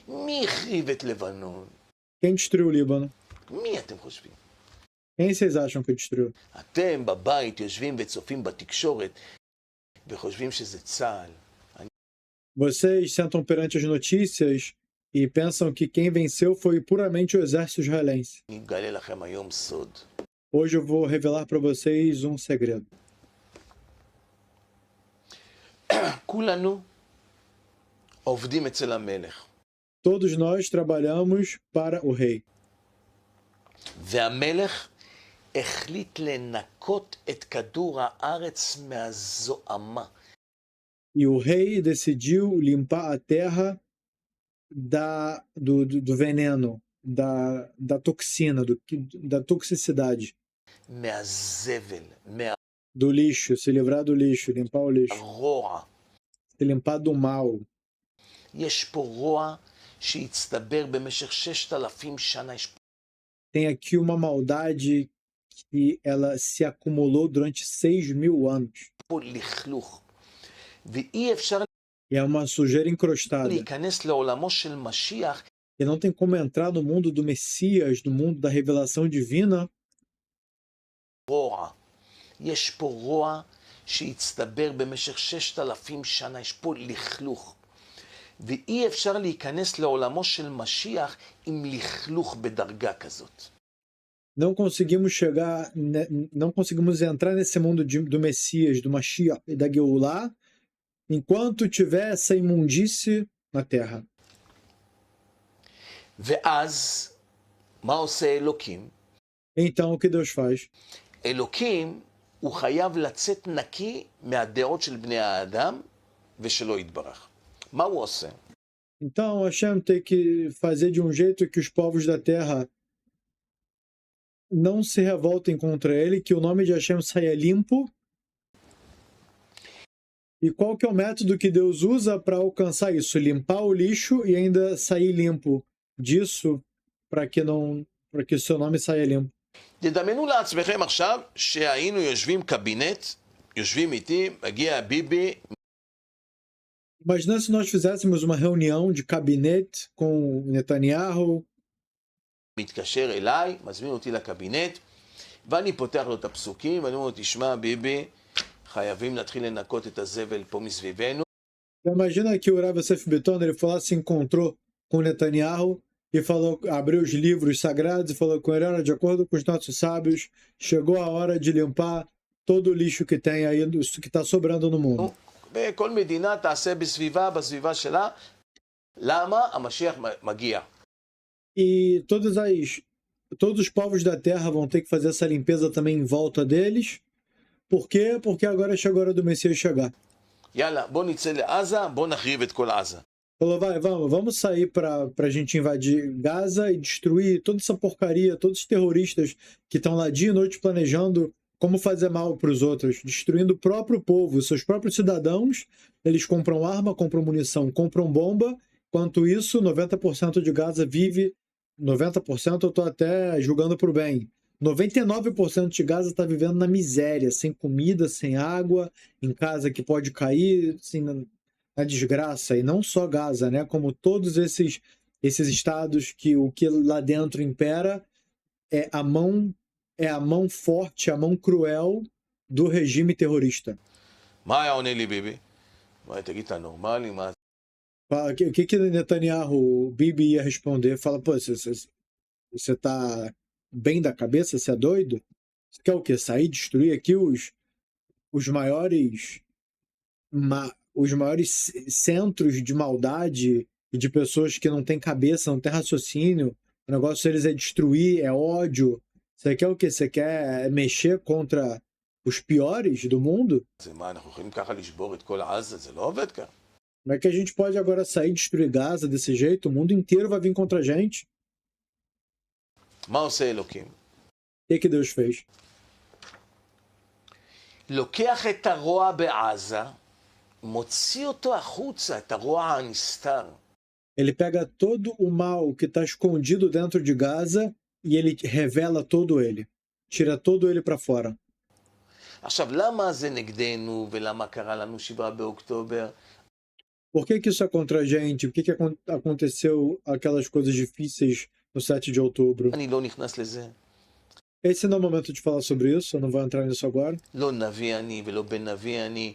מי החריב את לבנון? Quem destruiu o Líbano? מי אתם חושבים? Quem vocês acham que destruiu? אתם בבית יושבים וצופים בתקשורת וחושבים שזה צה"ל. Vocês sentam perante as notícias e pensam que quem venceu foi puramente o exército israelense. אני אגלה לכם היום סוד. Hoje eu vou revelar para vocês um segredo. כולנו עובדים אצל המלך. Todos nós trabalhamos para o rei. והמלך החליט לנקות את כדור הארץ מהזוהמה. E o rei decidiu limpar a terra do veneno, da toxina, da toxicidade, מהזבל, do lixo, se livrar do lixo, limpar o lixo, מהרוע. se limpar do mal. יש פה רוע שהצטבר במשך 6,000 שנה. יש Tem aqui uma maldade que ela se acumulou durante 6.000 anos. פה לכלוך. ואי אפשר E é uma sujeira encrostada. להיכנס לעולמו של משיח E não tem como entrar no mundo do Messias, do mundo da revelação divina, רוע. יש פה רוע שהצטבר במשך 6,000 שנה. יש פה לכלוך. ואי אפשר להיכנס לעולמו של משיח עם לכלוך בדרגה כזאת. não conseguimos chegar, não conseguimos entrar nesse mundo do Messias, do Mashiach e da Geulah, enquanto tiver essa imundície na terra. ואז, מה עושה אלוקים? Então, o que Deus faz? אלוקים הוא חייב לצאת נקי מהדעות של בני האדם ושלא יתברך. מה הוא עושה? Então, Hashem tem que fazer de um jeito que os povos da terra não se revoltem contra ele, que o nome de Hashem saia limpo. E qual que é o método que Deus usa para alcançar isso? Limpar o lixo e ainda sair limpo disso para que o seu nome saia limpo. תדמיינו לעצמכם עכשיו שהיינו יושבים קבינט, יושבים איתי, מגיע ביבי. Imagina se nós fizéssemos uma reunião de gabinete com Netanyahu. מתקשר אליי, מזמין אותי לקבינט, ואני פותח לו את הפסוקים, ואני אומר לו, תשמע ביבי, חייבים להתחיל לנקות את הזבל פה מסביבנו. Imagina que o Rav Yosef Bitton, ele foi lá, se encontrou com Netanyahu e falou, abriu os livros sagrados e falou com ele, olha, de acordo com os nossos sábios, chegou a hora de limpar todo o lixo que tem aí, que está sobrando no mundo. וכל מדינה תעשה בסביבה שלה. למה? המשיח מגיע. E todos os povos da terra vão ter que fazer essa limpeza também em volta deles. Por quê? Porque agora chegou a hora do Messias chegar. יאללה, בוא נצא לעזה, בוא נחריב את כל עזה. Falou, vamos sair para a gente invadir Gaza e destruir toda essa porcaria, todos os terroristas que estão lá dia e noite planejando como fazer mal para os outros, destruindo o próprio povo, seus próprios cidadãos. Eles compram arma, compram munição, compram bomba. Enquanto isso, 90% de Gaza vive, 90% eu estou até julgando por bem, 99% de Gaza está vivendo na miséria, sem comida, sem água, em casa que pode cair, assim, na desgraça. E não só Gaza, né? Como todos esses estados que o que lá dentro impera é a mão forte, a mão cruel do regime terrorista. מה היה עונה לי ביבי? תגיד, אתה נורמלי? מה? O que Netanyahu, o Bibi ia responder? Fala, pô, você tá bem da cabeça? Você é doido? Você quer o quê? Sair, destruir aqui os maiores centros de maldade e de pessoas que não têm cabeça, não têm raciocínio. O negócio deles é destruir, é ódio. Você quer o quê? Você quer mexer contra os piores do mundo? מה, אנחנו יכולים ככה לשבור את כל עזה? זה לא עובד ככה. Como é que a gente pode agora sair e destruir Gaza desse jeito? O mundo inteiro vai vir contra a gente. מה עושה אלוקים? O que Deus fez? לוקח את הרוע בעזה, מוציא אותו החוצה, את הרוע הנסתר. Ele pega todo o mal que está escondido dentro de Gaza e ele revela todo ele. Tira todo ele para fora. עכשיו, למה זה נגדנו ולמה קרה לנו 7 באוקטובר? Por que isso é contra a gente? Por que aconteceu aquelas coisas difíceis no 7 de outubro? אני לא נכנס לזה. Esse não é o momento de falar sobre isso, eu não vou entrar nisso agora. לא נביא אני ולא בן נביא אני,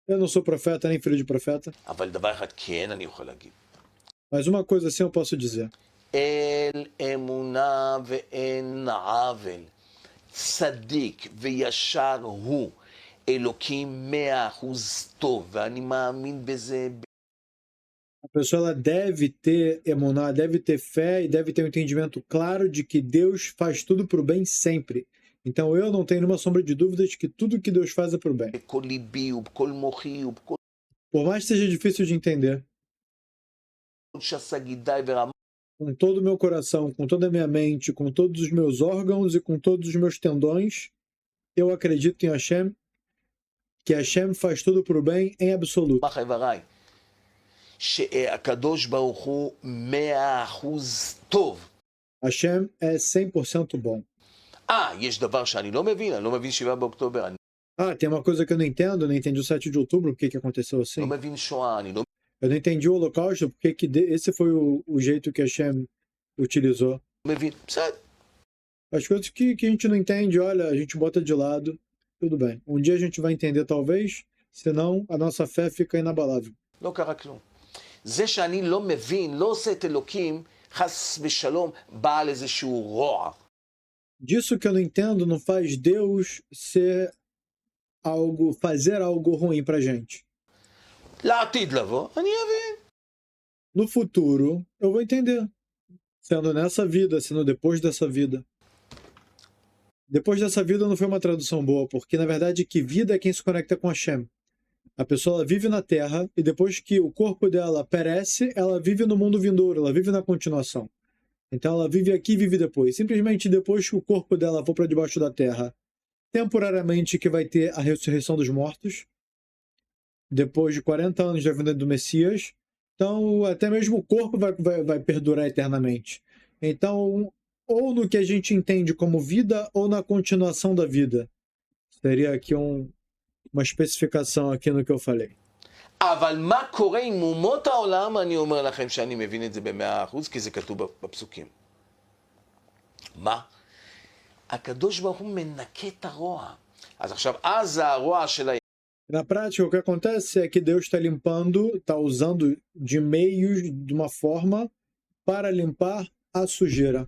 Eu não sou profeta, nem filho de profeta. אבל דבר אחד כן אני יכול להגיד. Mas uma coisa assim eu posso dizer. אל אמונה ואין עוול, צדיק וישר הוא, אלוקים 100% טוב, ואני מאמין בזה. A pessoa ela deve ter emuná, deve ter fé e deve ter um entendimento claro de que Deus faz tudo para o bem sempre. Então eu não tenho nenhuma sombra de dúvidas de que tudo que Deus faz é para o bem. בכל ליבי ובכל מוחי ובכל Por mais que seja difícil de entender, שסה גידי ורמה, com todo o meu coração, com toda a minha mente, com todos os meus órgãos e com todos os meus tendões, eu acredito em Hashem, que Hashem faz tudo para o bem em absoluto. מח איבריי, שהקדוש ברוך הוא 100% טוב. Hashem é 100% bom. יש דבר שאני לא מבין, אני לא מבין 7 באוקטובר, אני Tem uma coisa que eu não entendo, eu não entendi o 7 de outubro, por que aconteceu assim. לא מבין שואה, אני לא Eu não entendi o holocausto, porque esse foi o jeito que Hashem utilizou. מבין. בסדר. As coisas que a gente não entende, olha, a gente bota de lado, tudo bem. Um dia a gente vai entender talvez, senão a nossa fé fica inabalável. לא קרה כלום. זה שאני לא מבין, לא עושה את אלוקים, חס ושלום, בעל איזשהו רוע. Disso que eu não entendo não faz Deus fazer algo ruim pra gente. לעתיד לבוא, אני אבין. No futuro, eu vou entender. Sendo nessa vida, sendo depois dessa vida. Depois dessa vida não foi uma tradução boa, porque na verdade que vida é quem se conecta com Hashem. A pessoa ela vive na Terra e depois que o corpo dela perece, ela vive no mundo vindouro, ela vive na continuação. Então ela vive aqui e vive depois. Simplesmente depois que o corpo dela for para debaixo da Terra, temporariamente que vai ter a ressurreição dos mortos, depois de 40 anos da vinda do Messias, então até mesmo o corpo vai perdurar eternamente. Então, ou no que a gente entende como vida, ou na continuação da vida. Seria aqui uma especificação aqui no que eu falei. אבל מה קורה עם אומות העולם, אני אומר לכם שאני מבין את זה ב100%, כי זה כתוב בפסוקים. מה? הקדוש ברוך הוא מנקה את הרוע. אז עכשיו, אז הרוע של Na prática, o que acontece é que Deus está limpando, está usando de meios, de uma forma, para limpar a sujeira.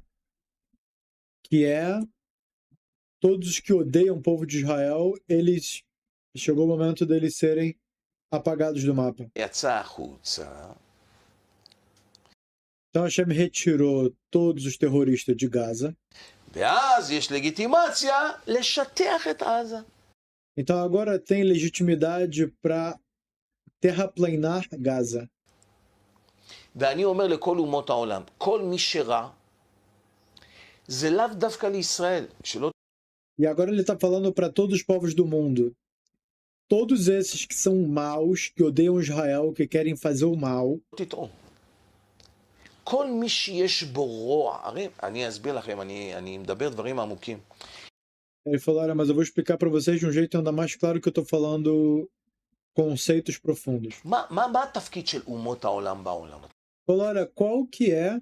Que é todos os que odeiam o povo de Israel, chegou o momento deles serem apagados do mapa. יצא החוצה, Então Hashem retirou todos os terroristas de Gaza. ואז יש לגיטימציה לשטח את עזה. Então agora tem legitimidade para terraplanar Gaza. ואני אומר לכל אומות העולם, כל מי שרע, זה לאו דווקא לישראל, שלא E agora ele está falando para todos os povos do mundo. Todos esses que são maus, que odeiam Israel, que querem fazer o mal. תטעו. כל מי שיש בו רוע, הרי אני אסביר לכם, אני מדבר דברים עמוקים. Ele falou, olha, mas eu vou explicar para vocês de um jeito ainda mais claro que eu estou falando conceitos profundos. מה התפקיד של אומות העולם בעולם? Falou, olha, qual que é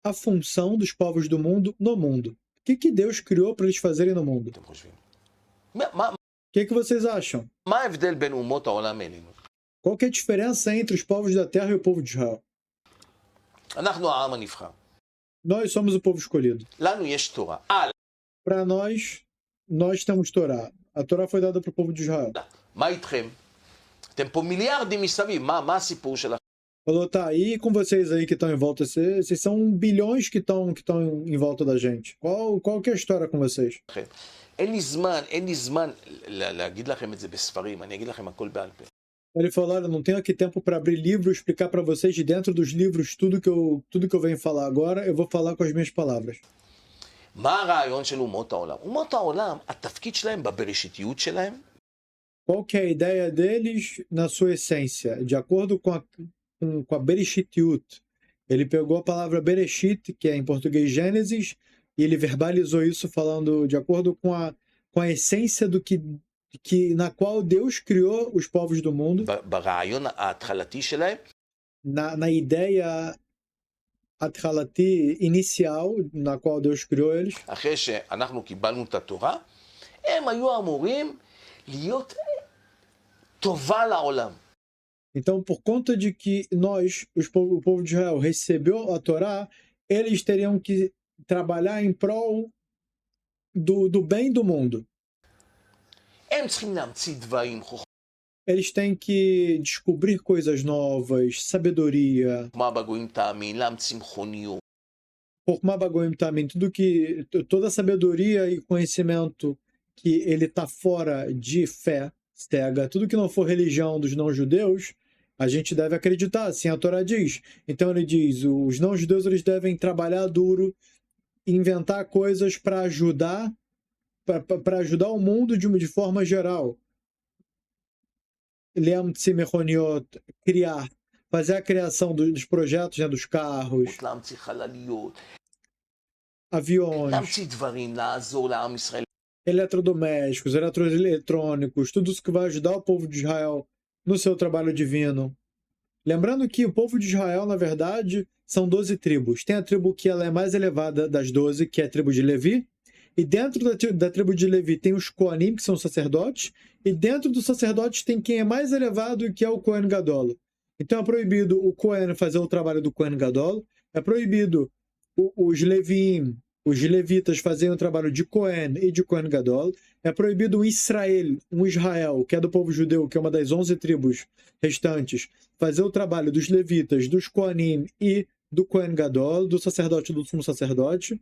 a função dos povos do mundo no mundo? O que Deus criou para eles fazerem no mundo? אתם חושבים? O que vocês acham? מה ההבדל בין אומות העולם אלינו? Qual que é a diferença entre os povos da terra e o povo de Israel? אנחנו העם הנבחר. Nós somos o povo escolhido. לנו יש תורה. Para nós temos Torá. A Torá foi dada para o povo de Israel. מה איתכם? אתם פה מיליארדים מסביב, מה הסיפור שלכם? Falou, tá, e com vocês aí que estão em volta? Vocês são bilhões que estão em volta da gente. Qual que é a história com vocês? אין לי זמן להגיד לכם את זה בספרים, אני אגיד לכם הכל בעל פה. Ele falou, olha, não tenho aqui tempo para abrir livro, explicar para vocês de dentro dos livros tudo que eu venho falar agora, eu vou falar com as minhas palavras. מה הרעיון של אומות העולם? אומות העולם, התפקיד שלהם בבראשיתיות שלהם, Qual que é a ideia deles na sua essência? De acordo com com a Bereshitiut. Ele pegou a palavra Bereshit, que é em português Gênesis, e ele verbalizou isso falando de acordo com a essência do que na qual Deus criou os povos do mundo, ברעיון ההתחלתי שלהם, na ideia athalati inicial, na qual Deus criou eles. אחרי שאנחנו קיבלנו את התורה, הם היו אמורים להיות טובה לעולם. Então, por conta de que nós, o povo de Israel, recebeu a Torá, eles teriam que trabalhar em prol do bem do mundo. הם צריכים להמציא דברים, Eles têm que descobrir coisas novas, sabedoria, חוכמה בגויים תאמין, להמציא מכוניות. Chokmah Bagoim também, toda a sabedoria e conhecimento que ele está fora de fé cega, tudo que não for religião dos não-judeus, a gente deve acreditar, assim a Torá diz. Então ele diz, os não-judeus eles devem trabalhar duro, inventar coisas para ajudar o mundo de forma geral. Leamtsi Mechoniot, criar, fazer a criação dos projetos, né, dos carros, להמציא חלליות, aviões, להמציא דברים, לעזור לעם ישראל. eletrodomésticos, eletrônicos, tudo isso que vai ajudar o povo de Israel no seu trabalho divino. Lembrando que o povo de Israel, na verdade, são 12 tribos. Tem a tribo que ela é mais elevada das 12, que é a tribo de Levi. E dentro da tribo de Levi tem os Koanim, que são sacerdotes. E dentro dos sacerdotes tem quem é mais elevado, que é o Kohen Gadol. Então é proibido o Kohen fazer o trabalho do Kohen Gadol. É proibido os Levim, os levitas fazerem o trabalho de Kohen e de Kohen Gadol. É proibido um Israel, que é do povo judeu, que é uma das 11 tribos restantes, fazer o trabalho dos levitas, dos Kohanim e do Kohen Gadol, do sacerdote, do sumo sacerdote.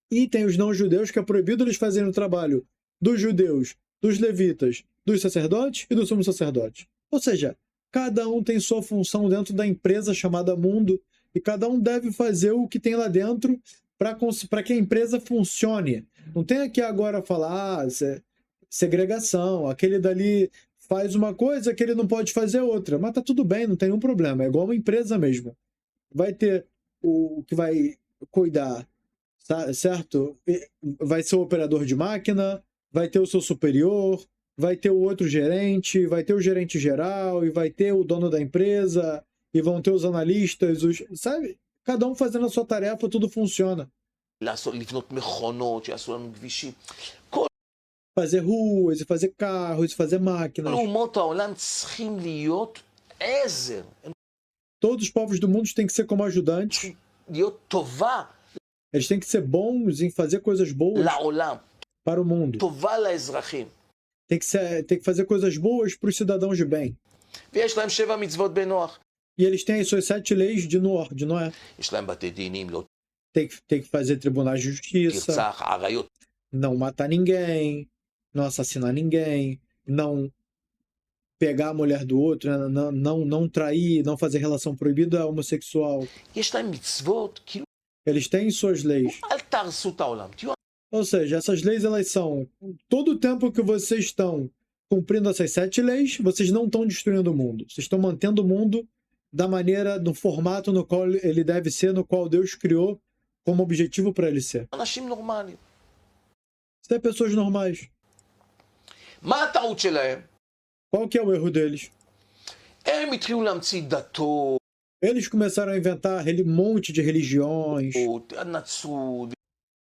E tem os não-judeus, que é proibido eles fazerem o trabalho dos judeus, dos levitas, dos sacerdotes e do sumo sacerdote. Ou seja, cada um tem sua função dentro da empresa chamada mundo, e cada um deve fazer o que tem lá dentro para que a empresa funcione. Não tem aqui agora falar segregação, aquele dali faz uma coisa, aquele não pode fazer outra. Mas tá tudo bem, não tem nenhum problema. É igual uma empresa mesmo. Vai ter o que vai cuidar, certo? Vai ser o operador de máquina, vai ter o seu superior, vai ter o outro gerente, vai ter o gerente geral, e vai ter o dono da empresa, e vão ter os analistas, sabe? Cada um fazendo a sua tarefa, tudo funciona. לבנות מכונות, שיעשו לנו כבישים. Fazer ruas, e fazer carros, e fazer máquinas. כל אומות העולם צריכים להיות עזר. Todos os povos do mundo têm que ser como ajudantes. להיות טובה Eles têm que ser bons em fazer coisas boas לעולם. para o mundo. טובה לאזרחים. Tem que fazer coisas boas para os cidadãos de bem. ויש להם 7 מצוות בנוח. E eles têm as suas 7 leis de Noé. יש להם בתי דינים, לא Tem que fazer tribunais de justiça, תרצח, עריות. não matar ninguém, não assassinar ninguém, não pegar a mulher do outro, né? não trair, não fazer relação proibida homossexual. יש להם מצוות, כאילו, Eles têm suas leis. אל תהרסו את העולם. תהיו Ou seja, essas leis elas são todo o tempo que vocês estão cumprindo essas 7 leis, vocês não estão destruindo o mundo. Vocês estão mantendo o mundo da maneira, no formato no qual ele deve ser, no qual Deus criou como objetivo para ele ser. אנשים נורמליים. Ser pessoas normais. מה הטעות שלהם? Qual que é o erro deles? הם התחילו להמציא דתות, Eles começaram a inventar monte de religiões הנצרות,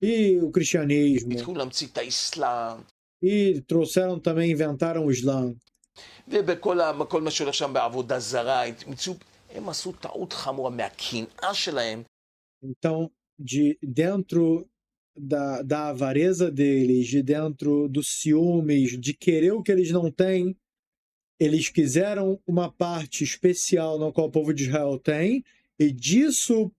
e o cristianismo. התחילו להמציא את האסלאם, E inventaram o Islã. ובכל מה שהולך שם בעבודה זרה, הם עשו טעות חמורה מהקנאה שלהם. Então, dentro da avareza deles, de dentro dos ciúmes, de querer o que eles não têm, eles quiseram uma parte especial na qual o povo de Israel tem, e disso,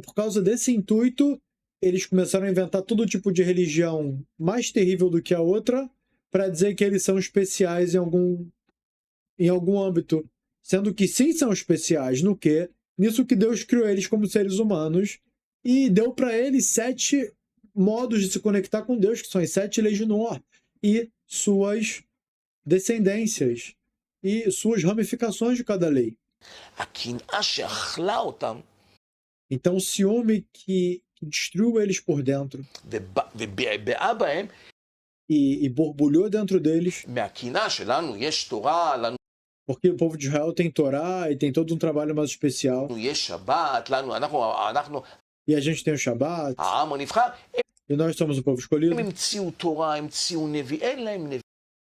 por causa desse intuito, eles começaram a inventar todo tipo de religião mais terrível do que a outra, para dizer que eles são especiais em algum âmbito, sendo que sim são especiais no quê? Nisso que Deus criou eles como seres humanos e deu para eles 7 modos de se conectar com Deus, que são as 7 leis de Noé, e suas descendências e suas ramificações de cada lei. הקנאה שאכלה אותם Então, o ciúme que destruiu eles por dentro ובעבעה בהם, e borbulhou dentro deles, מהקנאה שלנו יש תורה, לנו porque o povo de Israel tem Torá e tem todo um trabalho mais especial, יש שבת, אנחנו e a gente tem o Shabat, העם הנבחר, e nós somos o povo escolhido. הם המציאו תורה, המציאו נביא, אין להם נביא.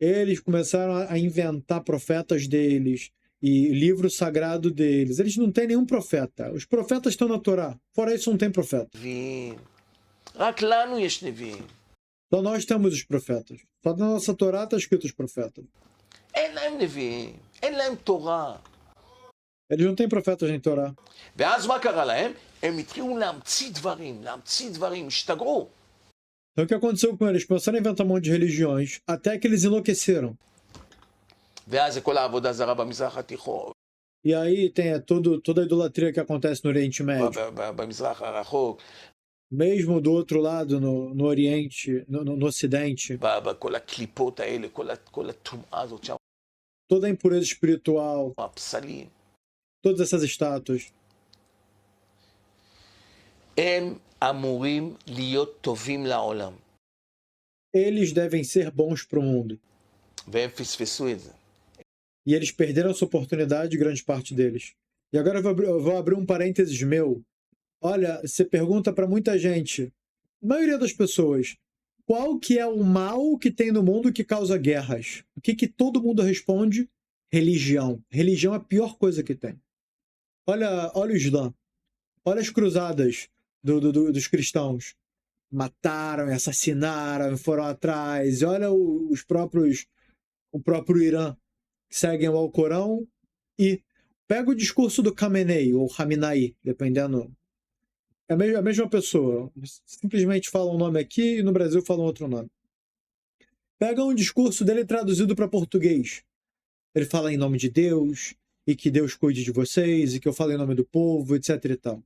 Eles começaram a inventar profetas deles e livro sagrado deles. Eles não têm nenhum profeta. Os profetas estão na Torá. Fora isso, não tem profeta. רק לנו יש נביאים. Então nós temos os profetas. Só na nossa Torá está escrito os profetas. אין להם נביאים, אין להם תורה. Eles não têm profetas nem Torá. ואז מה קרה להם? הם התחילו להמציא דברים, השתגעו. Então o que aconteceu com eles? Começaram a inventar um monte de religiões, até que eles enlouqueceram. ואז זה כל העבודה זרה במזרח התיכון, E aí tem toda a idolatria que acontece no Oriente Médio. במזרח הרחוק, Mesmo do outro lado, no Oriente, no Ocidente. בכל הקליפות האלה, כל הטומאה הזאת שם, Toda a impureza espiritual, הפסלים. todas essas estátuas. הם אמורים להיות טובים לעולם. Eles devem ser bons para o mundo. והם פספסו את זה. E eles perderam essa oportunidade, grande parte deles. E agora eu vou abrir um parênteses meu. Olha, você pergunta para muita gente, a maioria das pessoas, qual que é o mal que tem no mundo que causa guerras? O que todo mundo responde? Religião. Religião é a pior coisa que tem. Olha o Islã. Olha as cruzadas dos cristãos. Mataram, assassinaram, foram atrás. Olha o próprio Irã, que seguem ao Alcorão. E pega o discurso do Khamenei, ou Khamenei, dependendo. É a mesma pessoa. Simplesmente fala um nome aqui e no Brasil fala um outro nome. Pega um discurso dele traduzido para português. Ele fala em nome de Deus, e que Deus cuide de vocês, e que eu falo em nome do povo, etc e tal.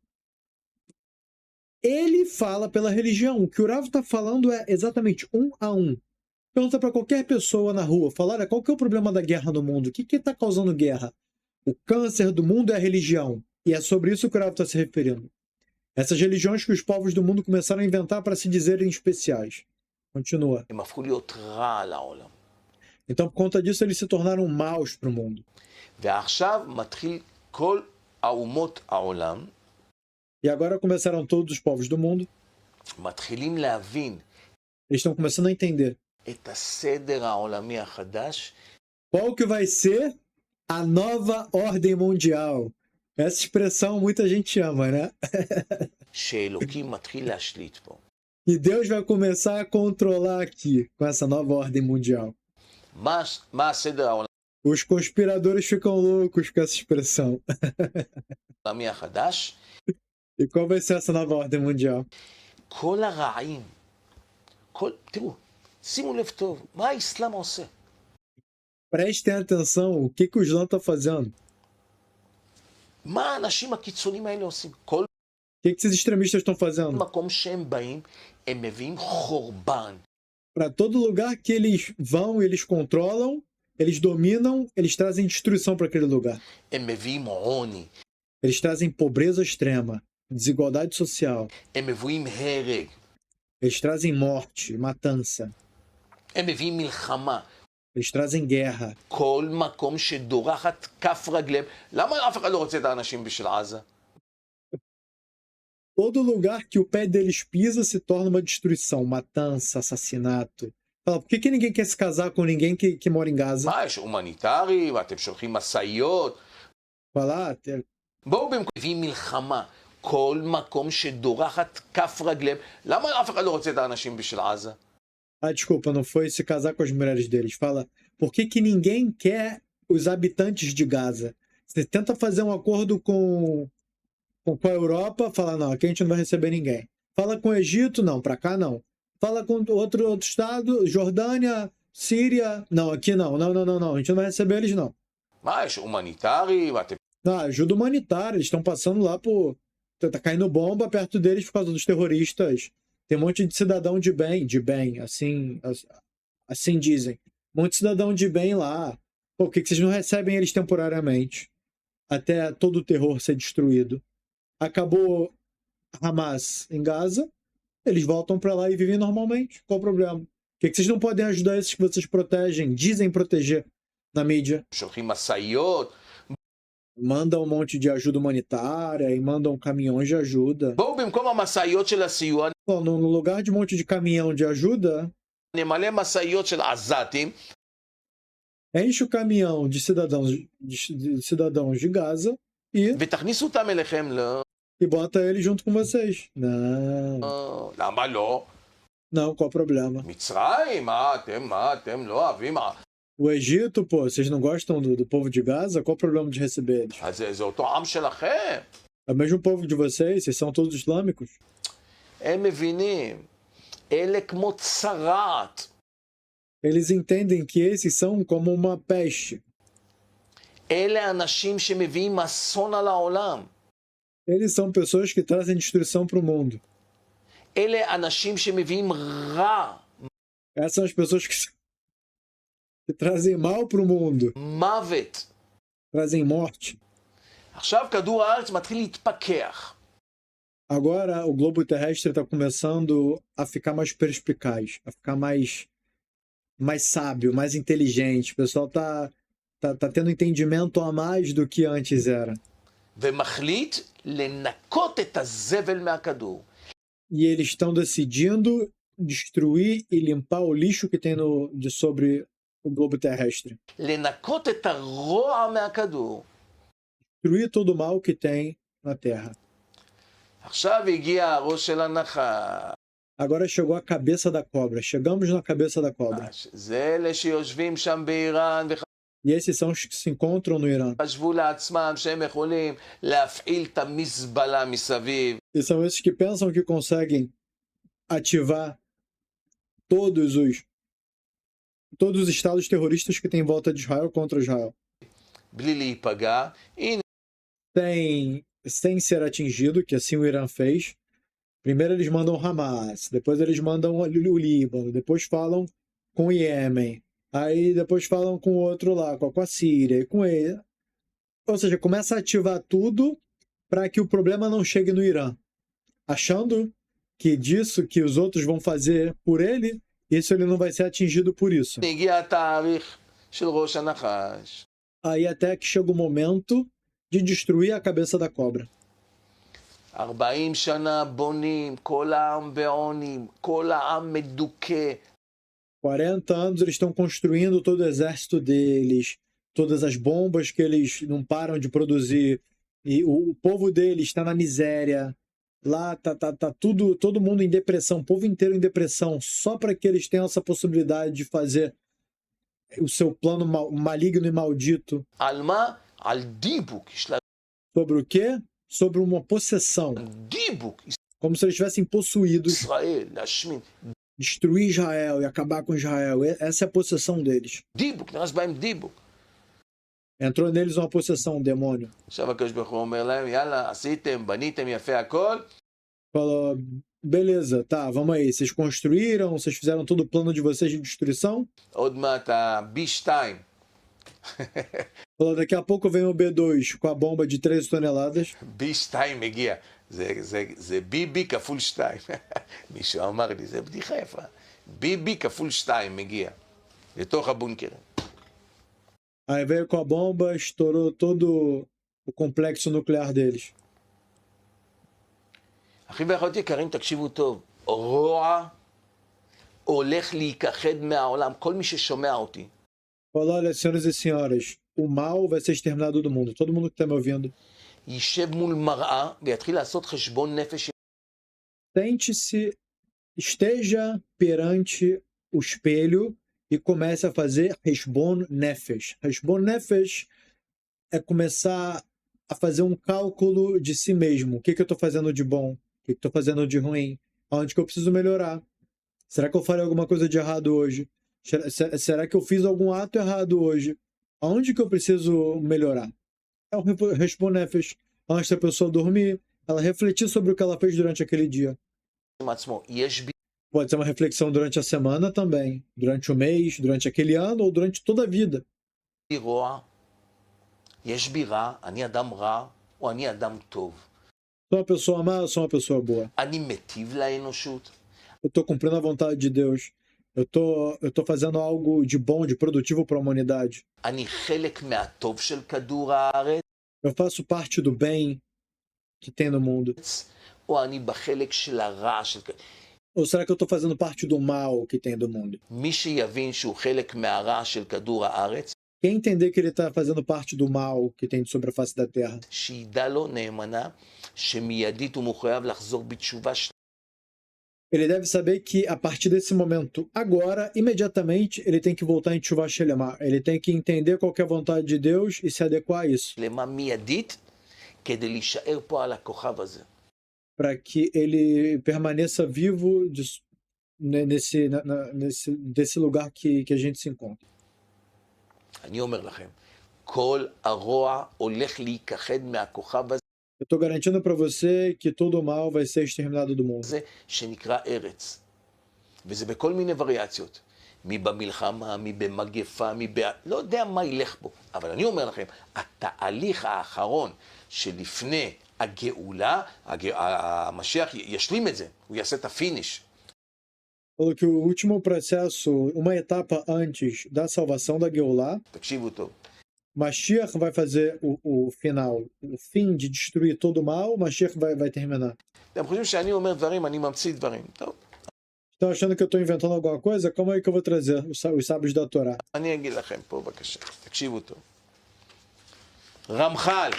Ele fala pela religião. O que o Rav está falando é exatamente 1 a 1. Pergunta para qualquer pessoa na rua, fala, olha, qual que é o problema da guerra no mundo? O que está causando guerra? O câncer do mundo é a religião. E é sobre isso que o Rav está se referindo. Essas religiões que os povos do mundo começaram a inventar para se dizerem especiais. Continua. הם הפכו להיות רע לעולם. Então, por conta disso, eles se tornaram maus para o mundo. ועכשיו מתחיל כל האומות העולם, E agora começaram todos os povos do mundo. מתחילים להבין Eles estão começando a entender. את הסדר העולמי החדש, Qual que vai ser a nova ordem mundial? Essa expressão muita gente ama, né? שאלוקים מתחיל להשליט פה. E Deus vai começar a controlar aqui, com essa nova ordem mundial. מה הסדר העולמי Os conspiradores ficam loucos com essa expressão. החדש? E qual vai ser essa nova ordem mundial? כל הרעים, תראו, שימו לב טוב, מה האסלאם עושה? Prestem atenção, o que o Islã está fazendo? מה האנשים הקיצוניים האלה עושים? כל O que esses extremistas estão fazendo? מקום שהם באים, הם מביאים חורבן. Para todo lugar que eles vão, eles controlam, eles dominam, eles trazem destruição para aquele lugar. הם מביאים עוני. Eles trazem pobreza extrema, desigualdade social. הם מביאים הרג. Eles trazem morte, matança. הם מביאים מלחמה. Eles trazem guerra. כל מקום שדורחת כף רגליהם. למה אף אחד לא רוצה את האנשים בשביל עזה? Todo lugar que o pé deles pisa se torna uma destruição, matança, assassinato. Fala, por que ninguém quer se casar com ninguém que mora em Gaza? מה, יש הומניטרי, ואתם שולחים משאיות. Fala, בואו במקום, מביאים מלחמה. כל מקום שדורחת כף רגליהם. למה אף אחד לא רוצה את האנשים בשביל עזה? desculpa, não foi se casar com as mulheres deles. Fala, por que ninguém quer os habitantes de Gaza? Você tenta fazer um acordo com a Europa, fala, não, aqui a gente não vai receber ninguém. Fala com o Egito, não, pra cá não. Fala com outro estado, Jordânia, Síria, não, aqui não, não, a gente não vai receber eles, não. מה, יש הומניטרי, ואתם... Não, ajuda humanitária, eles estão passando lá por... Tá caindo bomba perto deles por causa dos terroristas. Tem um monte de cidadão de bem, assim dizem. Um monte de cidadão de bem lá. Pô, por que vocês não recebem eles temporariamente? até todo o terror ser destruído. Acabou Hamas em Gaza, eles voltam para lá e vivem normalmente. Qual o problema? Por que vocês não podem ajudar esses que vocês protegem, dizem proteger na mídia? שולחים משאיות. Mandam um monte de ajuda humanitária e mandam caminhões de ajuda. בואו במקום המשאיות של הסיוע, Bom, no lugar de um monte de caminhão de ajuda, נמלא משאיות של עזתים, enche o caminhão de cidadãos de Gaza ותכניסו אותם אליכם. לא, e bota ele junto com vocês. Não, למה לא? não, qual o problema? מצרים, מה אתם לא אוהבים? O Egito, pô, vocês não gostam do povo de Gaza? Qual o problema de receber eles? אז זה אותו עם שלכם. É o mesmo povo de vocês, vocês são todos islâmicos. הם מבינים, אלה כמו צרעת. Eles entendem que esses são como uma peste. אלה אנשים שמביאים אסון על העולם. Eles são pessoas que trazem destruição para o mundo. אלה אנשים שמביאים רע, Essas são as pessoas que trazem mal para o mundo, מוות. trazem morte. עכשיו כדור הארץ מתחיל להתפכח. Agora o globo terrestre está começando a ficar mais perspicaz, a ficar mais sábio, mais inteligente. O pessoal tá tendo entendimento a mais do que antes era. ומחליט לנקות את הזבל מהכדור. E eles estão decidindo destruir e limpar o lixo que tem sobre o globo terrestre. לנקות את הרוע מהכדור. Destruir todo o mal que tem na Terra. עכשיו הגיע הראש של הנחש. Agora chegou a cabeça da cobra. Chegamos na cabeça da cobra. זה אלה שיושבים שם באיראן E esses são os que se encontram no Irã. וחשבו לעצמם שהם יכולים להפעיל את המזבלה מסביב. E são esses que pensam que conseguem ativar todos os estados terroristas que tem em volta de Israel contra Israel. בלי להיפגע. הנה, Sem ser atingido, que assim o Irã fez. Primeiro eles mandam Hamas, depois eles mandam o Líbano, depois falam com o Iêmen, aí depois falam com o outro lá, com a Síria, e com ele. Ou seja, começa a ativar tudo para que o problema não chegue no Irã. Achando que disso que os outros vão fazer por ele, isso ele não vai ser atingido por isso. הגיע התאריך של ראש הנחש. Aí até que chega o momento de destruir a cabeça da cobra. 40 שנה בונים, כל העם בעוני, כל העם מדוכא. 40 anos eles estão construindo todo o exército deles, todas as bombas que eles não param de produzir, e o povo deles está na miséria. Lá tá tudo, todo mundo em depressão, o povo inteiro em depressão, só para que eles tenham essa possibilidade de fazer o seu plano maligno e maldito. על מה? על דיבוק. יש לה Sobre o quê? Sobre uma possessão. דיבוק. Como se eles estivessem possuídos. ישראל, להשמין. Destruir Israel e acabar com Israel. Essa é a possessão deles. דיבוק, נכנס בהם דיבוק. Entrou neles uma possessão, um demônio. עכשיו הקדוש ברוך הוא אומר להם, יאללה, עשיתם, בניתם יפה הכל. Falou, beleza, tá, vamos aí. Vocês construíram, vocês fizeram todo o plano de vocês de destruição. עוד מעט ה-B2. Falou, daqui a pouco vem o B2 com a bomba de 13 toneladas. B2 מגיע. זה BB כפול 2. מישהו אמר לי, זה בדיחה יפה. BB כפול 2 מגיע. לתוך הבונקרים. Aí veio com a bomba, estourou todo o complexo nuclear deles. אחים ואחיות יקרים, תקשיבו טוב. רוע הולך להיכחד מהעולם. כל מי ששומע אותי. Falou, olha, senhoras e senhoras, o mal vai ser exterminado do mundo. Todo mundo que está me ouvindo. יישב מול מראה ויתחיל לעשות חשבון נפש. Sente-se, esteja perante o espelho e comece a fazer Heshbon Nefesh. Heshbon Nefesh é começar a fazer um cálculo de si mesmo. O que eu estou fazendo de bom? O que eu estou fazendo de ruim? Aonde que eu preciso melhorar? Será que eu falei alguma coisa de errado hoje? Será que eu fiz algum ato errado hoje? Aonde que eu preciso melhorar? É o Heshbon Nefesh. Antes da pessoa dormir, ela refletir sobre o que ela fez durante aquele dia. Pode ser uma reflexão durante a semana também, durante o mês, durante aquele ano ou durante toda a vida. יש בי רע, אני אדם רע, או אני אדם טוב. Sou uma pessoa má ou sou uma pessoa boa? אני מטיב לאנושות. Eu estou cumprindo a vontade de Deus. Eu tô fazendo algo de bom, de produtivo para a humanidade. אני חלק מהטוב של כדור הארץ, Eu faço parte do bem que tem no mundo. או אני בחלק של הרע של כדור. Ou será que eu estou fazendo parte do mal que tem do mundo? מי שיבין שהוא חלק מהרע של כדור הארץ, Quem entender que ele está fazendo parte do mal que tem sobre a face da terra, שידע לו נאמנה, שמיידית הוא מחויב לחזור בתשובה ele deve saber que a partir desse momento, agora, imediatamente, ele tem que voltar em Teshuvah Shelemah. Ele tem que entender qual que é a vontade de Deus e se adequar a isso, שלמה מיידית, כדי להישאר פה על הכוכב הזה. para que ele permaneça vivo desse lugar que a gente se encontra. אני אומר לכם, כל הרוע הולך להיכחד מהכוכב Eu estou garantindo para você que todo o mal vai ser exterminado do mundo. הזה שנקרא ארץ. וזה בכל מיני וריאציות. מי במלחמה, מי במגפה, לא יודע מה ילך בו. אבל אני אומר לכם, התהליך האחרון שלפני הגאולה, המשיח ישלים את זה, הוא יעשה את הפיניש. Falou que o último processo, uma etapa antes da salvação da Geulah, תקשיבו טוב. Mashiach vai fazer o final, o fim de destruir todo o mal, Mashiach vai terminar. אתם חושבים שאני אומר דברים, אני ממציא דברים. טוב, Estão achando que eu estou inventando alguma coisa? Calma aí que eu vou trazer os sábios da Torá. אני אגיד לכם פה בבקשה. תקשיבו טוב. רמח"ל,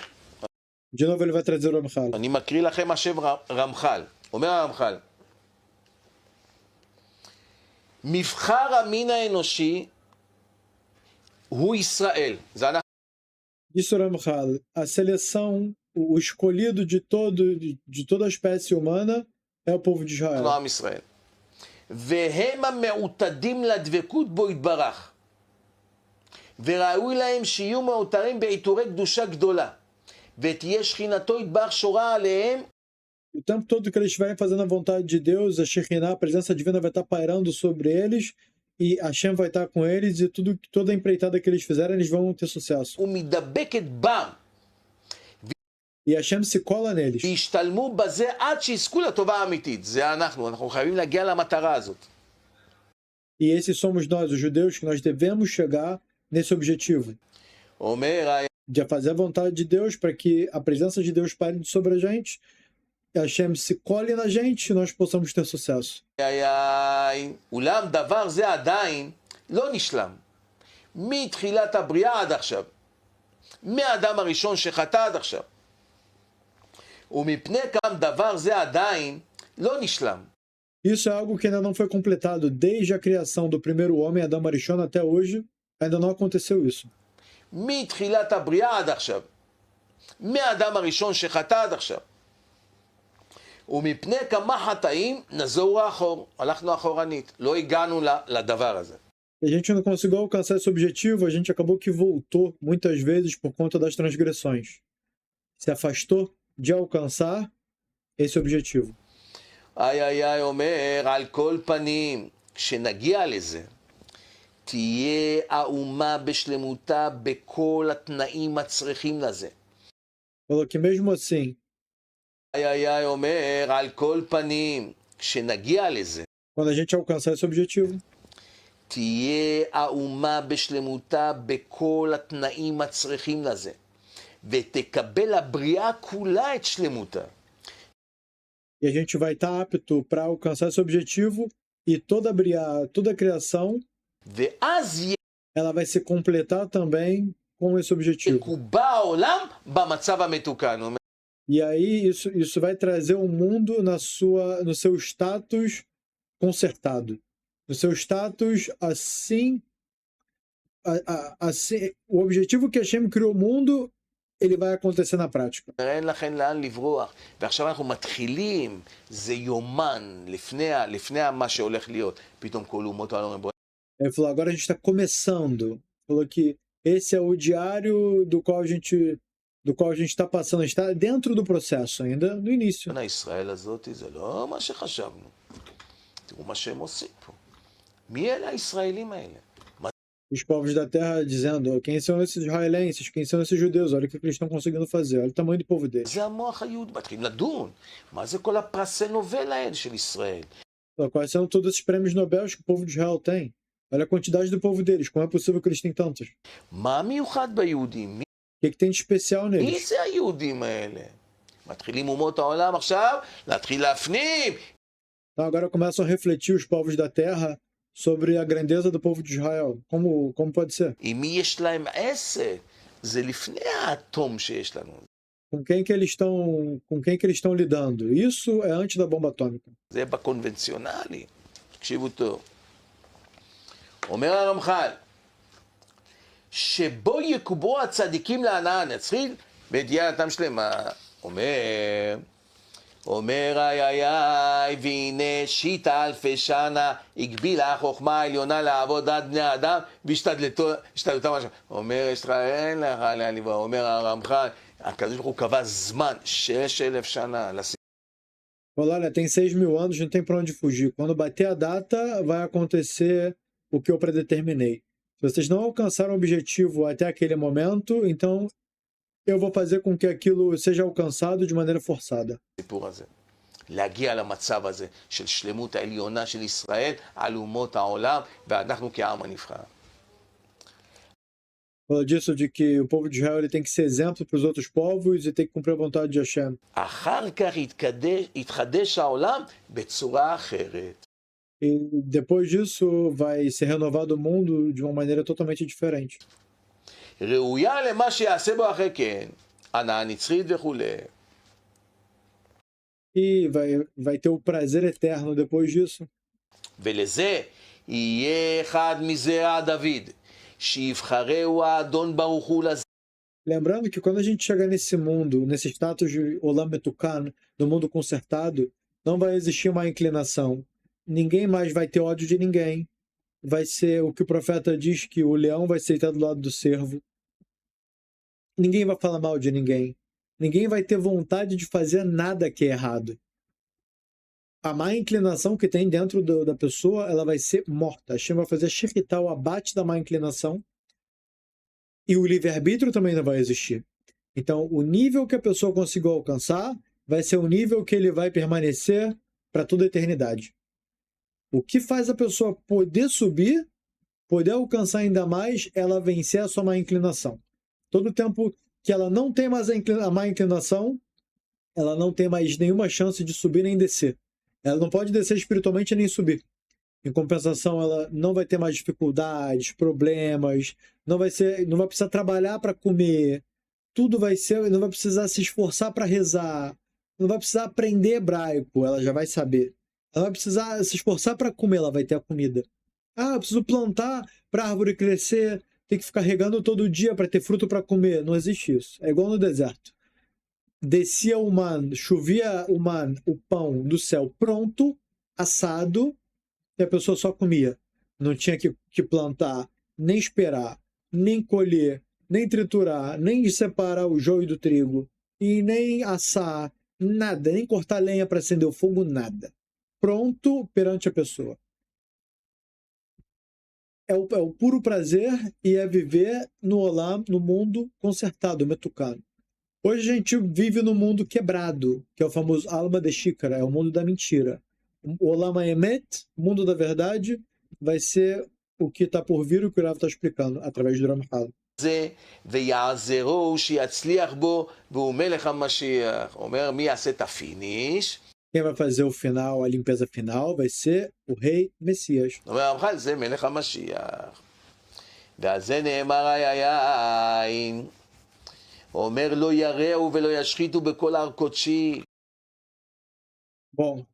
De novo ele vai trazer o Ramchal. אני מקריא לכם השם רמח"ל. אומר הרמח"ל, מבחר המין האנושי הוא ישראל. זה אנחנו. Disse o Ramchal, a seleção, o escolhido de toda a espécie humana é o povo de Israel. עם ישראל. והם המעוטדים לדבקות בו יתברך. וראוי להם שיהיו מעוטרים בעיטורי קדושה גדולה. ותהיה שכינתו יתברך שורה עליהם. O tempo todo que eles estiverem fazendo a vontade de Deus, a Shekinah, a presença divina vai estar pairando sobre eles e Hashem vai estar com eles e toda a empreitada que eles fizerem, eles vão ter sucesso. ומדבקת בם. E Hashem se cola neles. וישתלמו בזה עד שיזכו לטובה האמיתית. זה אנחנו חייבים להגיע למטרה הזאת. E esses somos nós, os judeus, que nós devemos chegar nesse objetivo. אומר, De fazer a vontade de Deus para que a presença de Deus paire sobre a gente, Hashem se cole na gente e nós possamos ter sucesso. אולם דבר זה עדיין לא נשלם. מתחילת הבריאה עד עכשיו. מהאדם הראשון שחטא עד עכשיו. ומפני גם דבר זה עדיין לא נשלם. Isso é algo que ainda não foi completado desde a criação do primeiro homem, Adão Arishon, até hoje. Ainda não aconteceu isso. מתחילת הבריאה עד עכשיו. מהאדם הראשון שחטא עד עכשיו. ומפני כמה חטאים נזורו אחור. הלכנו אחורנית. לא הגענו לדבר הזה. A gente não conseguiu alcançar esse objetivo, a gente acabou que voltou muitas vezes por conta das transgressões. Se afastou de alcançar esse objetivo. איי, אומר, על כל פנים, כשנגיע לזה, תהיה האומה בשלמותה בכל התנאים הצריכים לזה. Falou que mesmo assim, איי, אומר, על כל פנים, כשנגיע לזה, quando a gente alcançar esse objetivo, תהיה האומה בשלמותה בכל התנאים הצריכים לזה, ותקבל הבריאה כולה את שלמותה. e a gente vai estar apto para alcançar esse objetivo e toda a criação, ואז ela vai se completar também com esse objetivo. יקובע העולם במצב המתוקן. E aí isso vai trazer o mundo no seu status consertado. No seu status assim, assim, o objetivo que Hashem criou o mundo, ele vai acontecer na prática. אין לכן לאן לברוח. ועכשיו אנחנו מתחילים, זה יומן, לפני מה שהולך להיות. פתאום כל אומות העולם אומרים, Ele falou, agora a gente está começando. Falou que esse é o diário do qual a gente está passando, está dentro do processo, ainda no início. ישראל הזאת זה לא מה שחשבנו. תראו מה שהם עושים פה. מי אלה הישראלים האלה? os povos da terra dizendo quem são esses israelenses, quem são esses judeus, olha o que eles estão conseguindo fazer, olha o tamanho do povo deles. זה המוח היהודי, מתחילים לדון. מה זה כל הפרסי נובל האלה של ישראל? Quais são todos esses prêmios Nobel que o povo de Israel tem? Olha a quantidade do povo deles, como é possível que eles tenham tantos? מה מיוחד ביהודים? O que tem de especial מי neles? זה היהודים האלה? מתחילים אומות העולם עכשיו להתחיל להפנים. Então agora começam a refletir os povos da terra sobre a grandeza do povo de Israel. Como pode ser? עם מי יש להם עסק? זה לפני האטום שיש לנו. Com quem que eles estão lidando? Isso é antes da bomba atômica. זה בקונבנציונלי. תקשיבו טוב. אומר הרמח"ל, שבו יקובו הצדיקים להנאה הנצחית, בידיעתם שלמה. אומר איי והנה שיטה אלפי שנה הגבילה החוכמה העליונה לעבוד עד בני האדם והשתדלותם השם. אומר ישראל לך לעליבה, אומר הרמח"ל, הקדוש ברוך הוא קבע זמן 6,000 שנה. Olha, tem 6.000 anos, não tem para onde fugir. Quando bater a data, vai acontecer o que eu predeterminei. Se vocês não alcançaram o objetivo até aquele momento, então eu vou fazer com que aquilo seja alcançado de maneira forçada. הסיפור הזה. להגיע למצב הזה של שלמות העליונה של ישראל על אומות העולם, ואנחנו כעם הנבחר. Fala disso de que o povo de Israel ele tem que ser exemplo para os outros povos e tem que cumprir a vontade de Hashem. אחר כך יתחדש העולם בצורה אחרת. E depois disso vai ser renovado o mundo de uma maneira totalmente diferente. ראויה למה שיעשה בו אחרי כן, הנאה נצחית וכולי. E vai ter o prazer eterno depois disso. ולזה יהיה אחד מזרע דוד, שיבחרהו האדון ברוך הוא לזה. Lembrando que quando a gente chegar nesse mundo, nesse status de Olam Metukan, do mundo consertado, não vai existir uma inclinação. Ninguém mais vai ter ódio de ninguém. Vai ser o que o profeta diz, que o leão vai sentar do lado do cervo. Ninguém vai falar mal de ninguém. Ninguém vai ter vontade de fazer nada que é errado. A má inclinação que tem dentro da pessoa, ela vai ser morta. Hashem vai fazer shechitá, o abate da má inclinação. E o livre-arbítrio também não vai existir. Então, o nível que a pessoa conseguiu alcançar vai ser o nível que ele vai permanecer para toda a eternidade. O que faz a pessoa poder subir, poder alcançar ainda mais, ela vencer a sua má inclinação. Todo tempo que ela não tem mais a má inclinação, ela não tem mais nenhuma chance de subir nem descer. Ela não pode descer espiritualmente nem subir. Em compensação, ela não vai ter mais dificuldades, problemas, não vai precisar trabalhar para comer, tudo vai ser, não vai precisar se esforçar para rezar, não vai precisar aprender hebraico, ela já vai saber. Ela vai precisar se esforçar para comer, ela vai ter a comida. Ah, eu preciso plantar para a árvore crescer, tem que ficar regando todo dia para ter fruto para comer. Não existe isso. É igual no deserto. Descia o man, chovia o pão do céu pronto, assado, e a pessoa só comia. Não tinha que plantar, nem esperar, nem colher, nem triturar, nem separar o joio do trigo, e nem assar, nada, nem cortar lenha para acender o fogo, nada. Pronto perante a pessoa. É o puro prazer e é viver no Olam, no mundo consertado, metucano. Hoje a gente vive no mundo quebrado, que é o famoso Alma de Shikara, é o mundo da mentira. O Olam Emet, o mundo da verdade, vai ser o que está por vir, o que o Rav está explicando, através do Ramchal. ויעזרו שיצליח בו והוא מלך המשיח. אומר מי יעשה את הפיניש? Quem vai fazer o final, a limpeza final, vai ser o rei Messias. אומר הרמח"ל זה מלך המשיח. ועל זה נאמר היין. אומר לא יראו ולא ישחיתו בכל הר קודשי. Bom,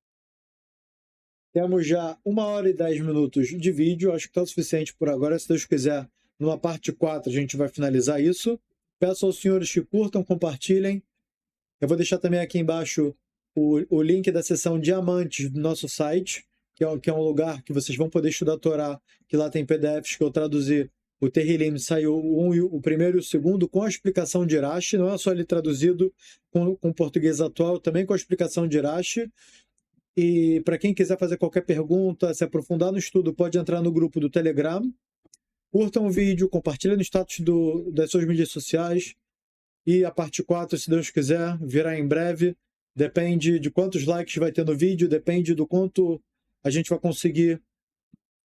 temos já 1h10 de vídeo, acho que está o suficiente por agora. Se Deus quiser, numa parte 4 a gente vai finalizar isso. Peço aos senhores que curtam, compartilhem. Eu vou deixar também aqui embaixo o link da seção Diamantes do nosso site, que é um lugar que vocês vão poder estudar a Torá, que lá tem PDFs que eu traduzi. O Terrilim saiu o primeiro e o segundo com a explicação de Rashi, não é só ele traduzido com português atual, também com a explicação de Rashi. E para quem quiser fazer qualquer pergunta, se aprofundar no estudo, pode entrar no grupo do Telegram. curtam o vídeo, compartilhem no status das suas mídias sociais. E a parte 4, se Deus quiser, virá em breve. Depende de quantos likes vai ter no vídeo, depende do quanto a gente vai conseguir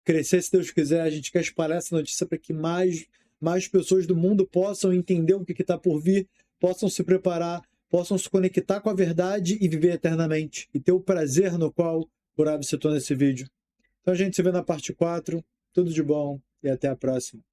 crescer, se Deus quiser. A gente quer espalhar essa notícia para que mais pessoas do mundo possam entender o que está por vir, possam se preparar, possam se conectar com a verdade e viver eternamente. E ter o prazer no qual o Rav citou nesse vídeo. Então a gente se vê na parte 4. Tudo de bom e até a próxima.